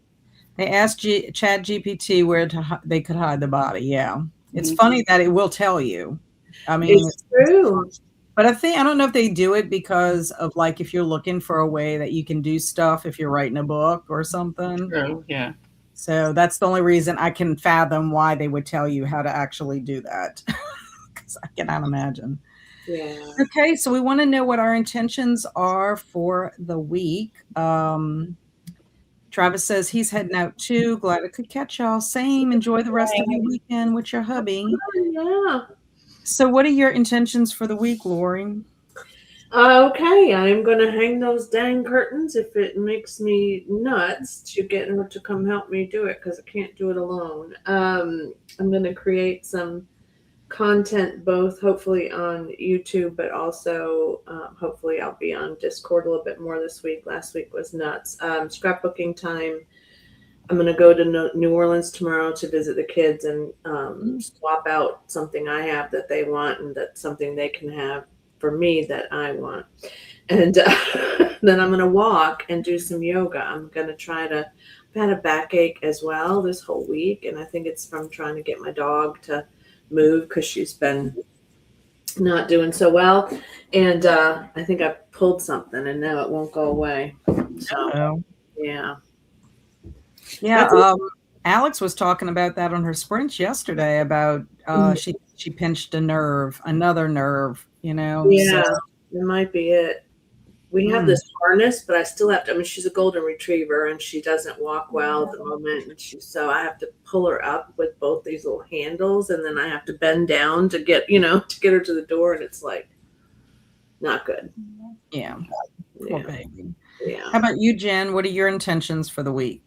They asked Chat GPT where they could hide the body. Yeah, it's Mhm. funny that it will tell you. I mean, It's true. but I don't know if they do it because of like if you're looking for a way that you can do stuff if you're writing a book or something. True. Yeah. So that's the only reason I can fathom why they would tell you how to actually do that. Because I cannot imagine. Yeah. Okay, so we want to know what our intentions are for the week. Travis says he's heading out too. Glad I could catch y'all. Same. Enjoy the rest of your weekend with your hubby. Yeah. So what are your intentions for the week, Laurie? Okay, I'm going to hang those dang curtains if it makes me nuts to get her to come help me do it because I can't do it alone. I'm going to create some content both hopefully on YouTube, but also hopefully I'll be on Discord a little bit more this week. Last week was nuts. Scrapbooking time. I'm going to go to New Orleans tomorrow to visit the kids and swap out something I have that they want and that's something they can have for me that I want. And then I'm going to walk and do some yoga. I'm going to try to, I've had a backache as well this whole week. And I think it's from trying to get my dog to move because she's been not doing so well. And I think I pulled something and now it won't go away. So, yeah. Yeah, Alex was talking about that on her sprints yesterday about she pinched another nerve, you know. Yeah, so. it might be it. We have this harness, but I still have to, I mean, she's a golden retriever and she doesn't walk well at the moment. And so I have to pull her up with both these little handles and then I have to bend down to get, to get her to the door. And it's like, not good. Yeah. Poor baby. Yeah. How about you, Jen? What are your intentions for the week?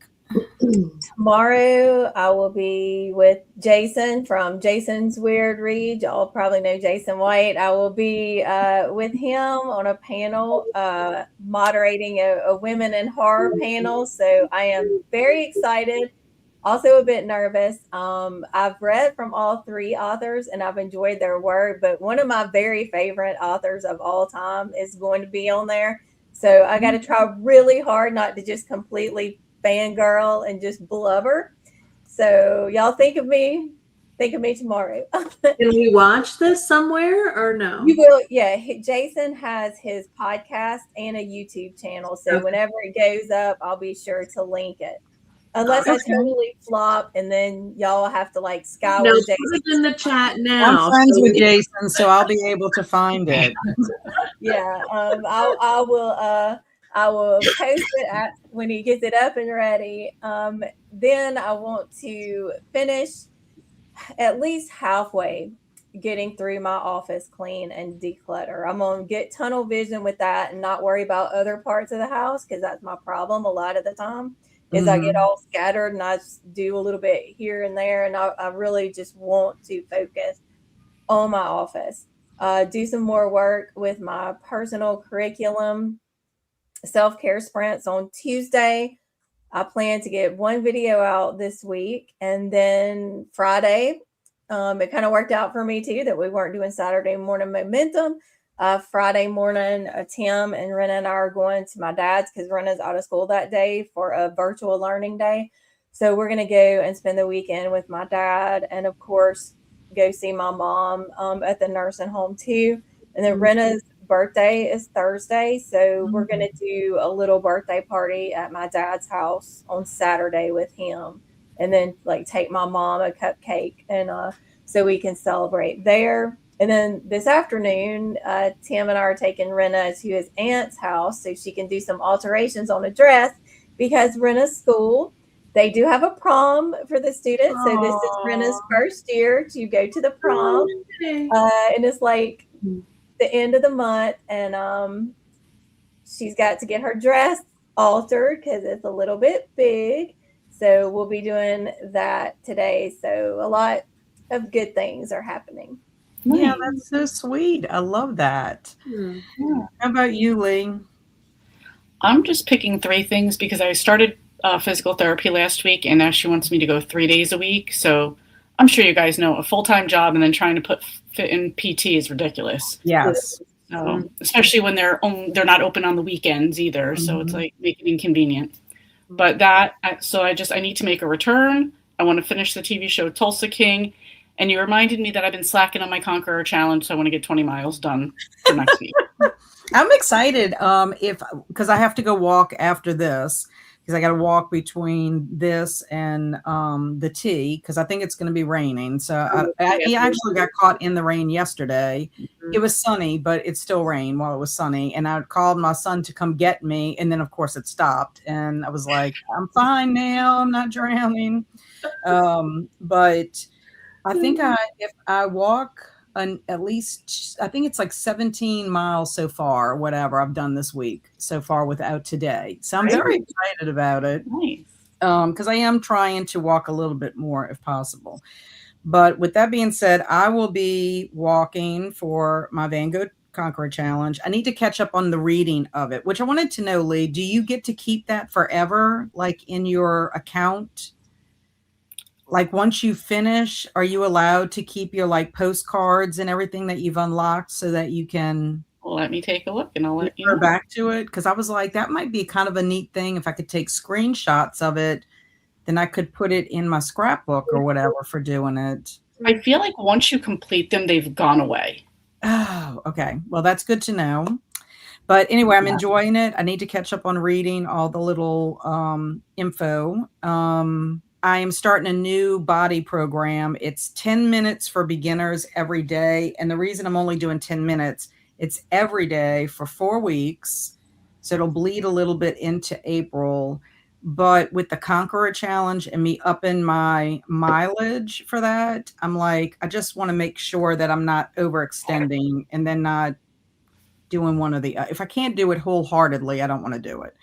Tomorrow I will be with Jason from Jason's Weird Read. Y'all probably know Jason White. I will be with him on a panel, moderating a women in horror panel. So I am very excited, also a bit nervous. I've read from all three authors and I've enjoyed their work, but one of my very favorite authors of all time is going to be on there. So I got to try really hard not to just completely fangirl and just blubber. So y'all think of me tomorrow. Can we watch this somewhere or no? You will. Yeah, Jason has his podcast and a YouTube channel, so whenever it goes up, I'll be sure to link it. Unless I totally flop, and then y'all have to like scour Jason. Put it in the chat now. I'm friends with Jason, so I'll be able to find it. Yeah, I will post it when he gets it up and ready. Then I want to finish at least halfway getting through my office clean and declutter. I'm going to get tunnel vision with that and not worry about other parts of the house because that's my problem a lot of the time is I get all scattered and I just do a little bit here and there. And I really just want to focus on my office, do some more work with my personal curriculum, self-care sprints on Tuesday. I plan to get one video out this week. And then Friday, it kind of worked out for me too that we weren't doing Saturday morning momentum. Friday morning, Tim and Rena and I are going to my dad's because Rena's out of school that day for a virtual learning day. So we're going to go and spend the weekend with my dad and, of course, go see my mom at the nursing home too. And then Rena's birthday is Thursday, so we're going to do a little birthday party at my dad's house on Saturday with him, and then like take my mom a cupcake and so we can celebrate there. And then this afternoon, Tim and I are taking Rena to his aunt's house so she can do some alterations on a dress because Rena's school, they do have a prom for the students. So this is Rena's first year to go to the prom, and it's like the end of the month, and she's got to get her dress altered because it's a little bit big. So we'll be doing that today. So a lot of good things are happening. Yeah, that's so sweet. I love that. How about you, Lee? I'm just picking 3 things because I started physical therapy last week, and now she wants me to go 3 days a week. So I'm sure you guys know a full-time job and then trying to fit in PT is ridiculous. Yes. Especially when they're not open on the weekends either. So it's like make it inconvenient. But I need to make a return. I want to finish the TV show Tulsa King. And you reminded me that I've been slacking on my Conqueror Challenge. So I want to get 20 miles done for next week. I'm excited because I have to go walk after this. Because I got to walk between this and the tea because I think it's going to be raining. So I actually got caught in the rain yesterday It was sunny, but it still rained while it was sunny. And I called my son to come get me. And then, of course, it stopped. And I was like, I'm fine now. I'm not drowning. But I think if I walk at least, I think it's like 17 miles so far, whatever I've done this week so far without today. So I'm very excited about it. Nice. Because I am trying to walk a little bit more if possible. But with that being said, I will be walking for my Van Gogh Conqueror Challenge. I need to catch up on the reading of it, which I wanted to know, Lee, do you get to keep that forever, like in your account? Like once you finish, are you allowed to keep your like postcards and everything that you've unlocked so that you can Let me take a look and I'll let you know. back to it? Because I was like, that might be kind of a neat thing if I could take screenshots of it. Then I could put it in my scrapbook or whatever for doing it. I feel like once you complete them, they've gone away. Oh, okay. Well, that's good to know. But anyway, I'm enjoying it. I need to catch up on reading all the little info. I am starting a new body program. It's 10 minutes for beginners every day. And the reason I'm only doing 10 minutes, it's every day for 4 weeks. So it'll bleed a little bit into April. But with the Conqueror Challenge and me upping my mileage for that, I'm like, I just want to make sure that I'm not overextending and then not doing one of the, if I can't do it wholeheartedly, I don't want to do it.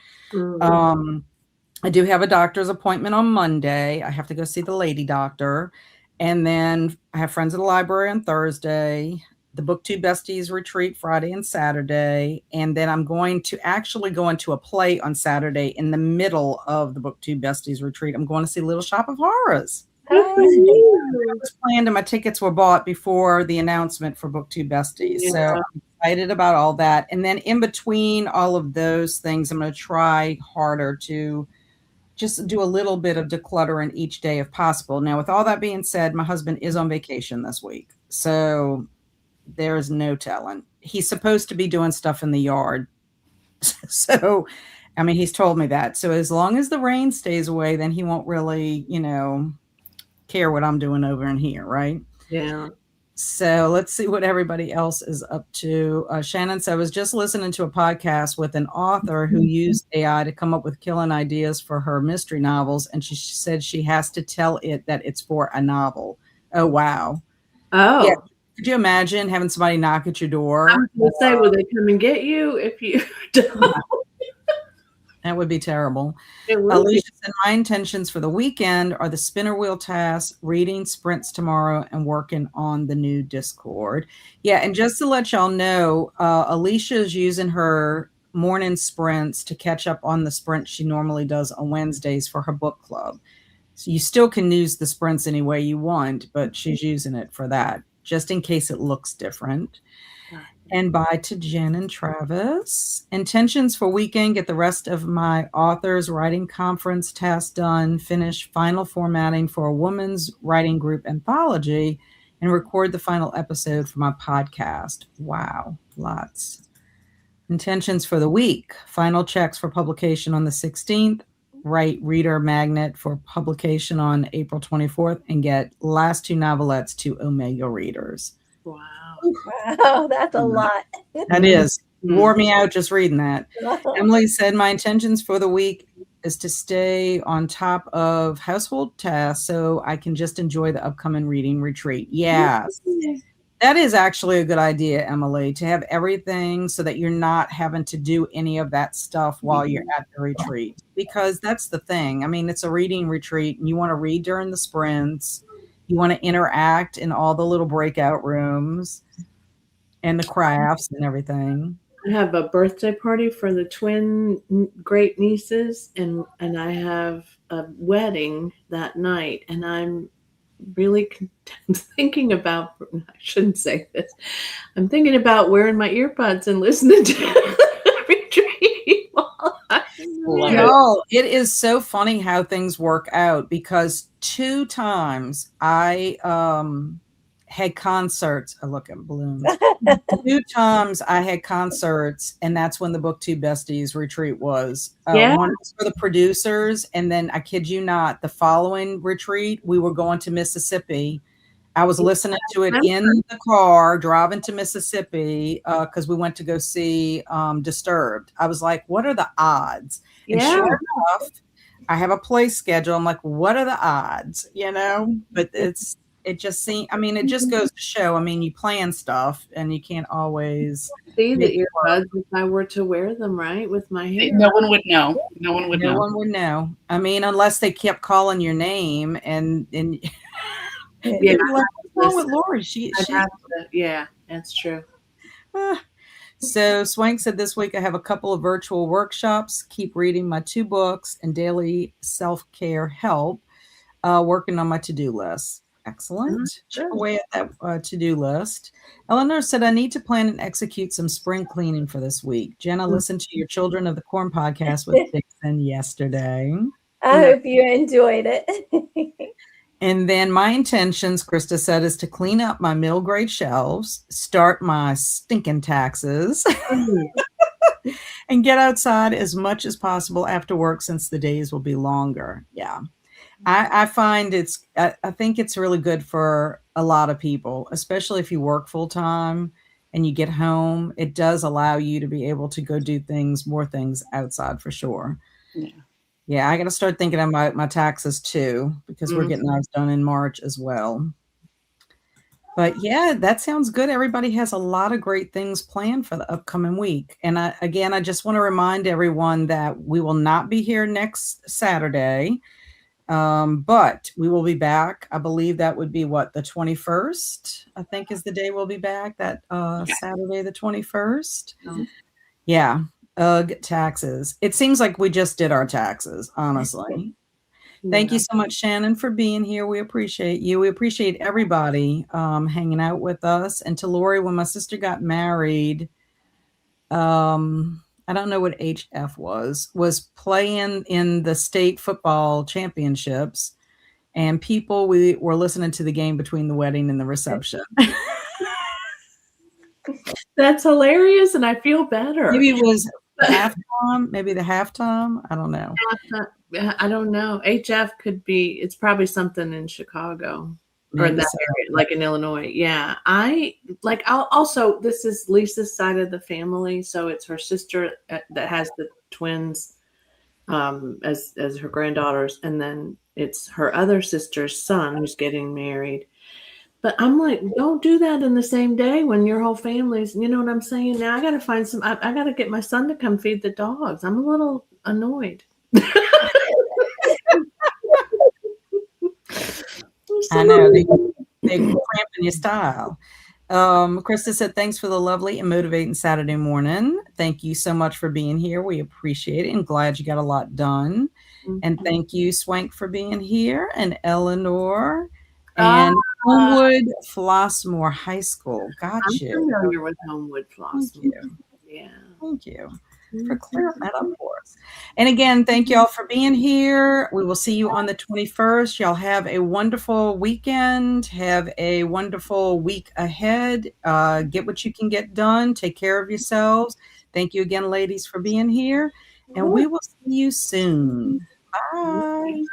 I do have a doctor's appointment on Monday. I have to go see the lady doctor. And then I have friends at the library on Thursday, the BookTube Besties retreat Friday and Saturday. And then I'm going to actually go into a play on Saturday in the middle of the BookTube Besties retreat. I'm going to see Little Shop of Horrors. It was planned and my tickets were bought before the announcement for BookTube Besties. Yeah. So I'm excited about all that. And then in between all of those things, I'm going to try harder to just do a little bit of decluttering each day if possible. Now, with all that being said, my husband is on vacation this week. So there's no telling. He's supposed to be doing stuff in the yard. So, I mean, he's told me that. So as long as the rain stays away, then he won't really, care what I'm doing over in here, right? Yeah. So let's see what everybody else is up to. Shannon said, I was just listening to a podcast with an author who used AI to come up with killing ideas for her mystery novels. And she said she has to tell it that it's for a novel. Oh, wow. Oh. Yeah. Could you imagine having somebody knock at your door? I was going to say, will they come and get you if you don't? That would be terrible. Alicia said, my intentions for the weekend are the spinner wheel tasks, reading sprints tomorrow, and working on the new Discord. Yeah, and just to let y'all know, Alicia is using her morning sprints to catch up on the sprints she normally does on Wednesdays for her book club. So you still can use the sprints any way you want, but she's using it for that, just in case it looks different. And bye to Jen and Travis. Intentions for weekend, get the rest of my authors writing conference tasks done, finish final formatting for a women's writing group anthology, and record the final episode for my podcast. Wow, lots. Intentions for the week, final checks for publication on the 16th, write reader magnet for publication on April 24th, and get last 2 novelettes to Omega readers. Wow. Wow, that's a lot. That is. Wore me out just reading that. Emily said, my intentions for the week is to stay on top of household tasks so I can just enjoy the upcoming reading retreat. Yes. That is actually a good idea, Emily, to have everything so that you're not having to do any of that stuff while you're at the retreat. Because that's the thing. I mean, it's a reading retreat and you want to read during the sprints. You want to interact in all the little breakout rooms and the crafts and everything. I have a birthday party for the twin great nieces, and I have a wedding that night. And I'm really thinking about, I shouldn't say this, I'm thinking about wearing my earbuds and listening to retreat while No, it is so funny how things work out, because 2 times I had concerts. I look at balloons. 2 times I had concerts, and that's when the BookTube Besties retreat was. One was for the producers, and then I kid you not, the following retreat we were going to Mississippi. I was listening to it in the car driving to Mississippi because we went to go see Disturbed. I was like, what are the odds? And Yeah. sure enough, I have a play schedule. I'm like, what are the odds? But it just seems, I mean, it just goes to show, I mean, you plan stuff and you can't always See make the it work. earbuds if I were to wear them right with my hair. No one would know. No one would No know. one would know. I mean, unless they kept calling your name and Yeah, you'd be like, what's wrong with Laurie? yeah, that's true. So Swank said this week I have a couple of virtual workshops, keep reading my 2 books and daily self-care help, working on my to-do list. Excellent. Chip away at that to-do list. Eleanor said, I need to plan and execute some spring cleaning for this week. Jenna listened to your Children of the Corn podcast with Dixon yesterday. I hope you enjoyed it. And then my intentions, Krista said, is to clean up my middle grade shelves, start my stinking taxes, and get outside as much as possible after work since the days will be longer. Yeah. I find I think it's really good for a lot of people, especially if you work full time and you get home. It does allow you to be able to go do more things outside for sure. Yeah. Yeah, I got to start thinking about my taxes too, because we're getting ours done in March as well. But yeah, that sounds good. Everybody has a lot of great things planned for the upcoming week. And I just want to remind everyone that we will not be here next Saturday, but we will be back. I believe that would be the 21st, I think is the day we'll be back, that Saturday, the 21st. Yeah. Ugh, taxes. It seems like we just did our taxes, honestly. Thank you so much, Shannon, for being here. We appreciate you. We appreciate everybody hanging out with us. And to Laurie, when my sister got married, I don't know what HF was playing in the state football championships, and people we were listening to the game between the wedding and the reception. That's hilarious, and I feel better. Maybe it was halftime, maybe the halftime. I don't know. I don't know. HF could be, it's probably something in Chicago or in that area, like in Illinois. Yeah. Also, this is Lisa's side of the family. So it's her sister that has the twins as her granddaughters. And then it's her other sister's son who's getting married. But I'm like, don't do that in the same day when your whole family's, you know what I'm saying? Now I got to find I got to get my son to come feed the dogs. I'm a little annoyed. I know they cramping your style. Krista said, thanks for the lovely and motivating Saturday morning. Thank you so much for being here. We appreciate it and glad you got a lot done. And thank you, Swank, for being here, and Eleanor and Homewood Flossmoor High School. Got you. I'm familiar with Homewood Flossmoor. Thank you. Yeah. Thank you for clearing that up for us. And again, thank you all for being here. We will see you on the 21st. Y'all have a wonderful weekend. Have a wonderful week ahead. Get what you can get done. Take care of yourselves. Thank you again, ladies, for being here. And we will see you soon. Bye.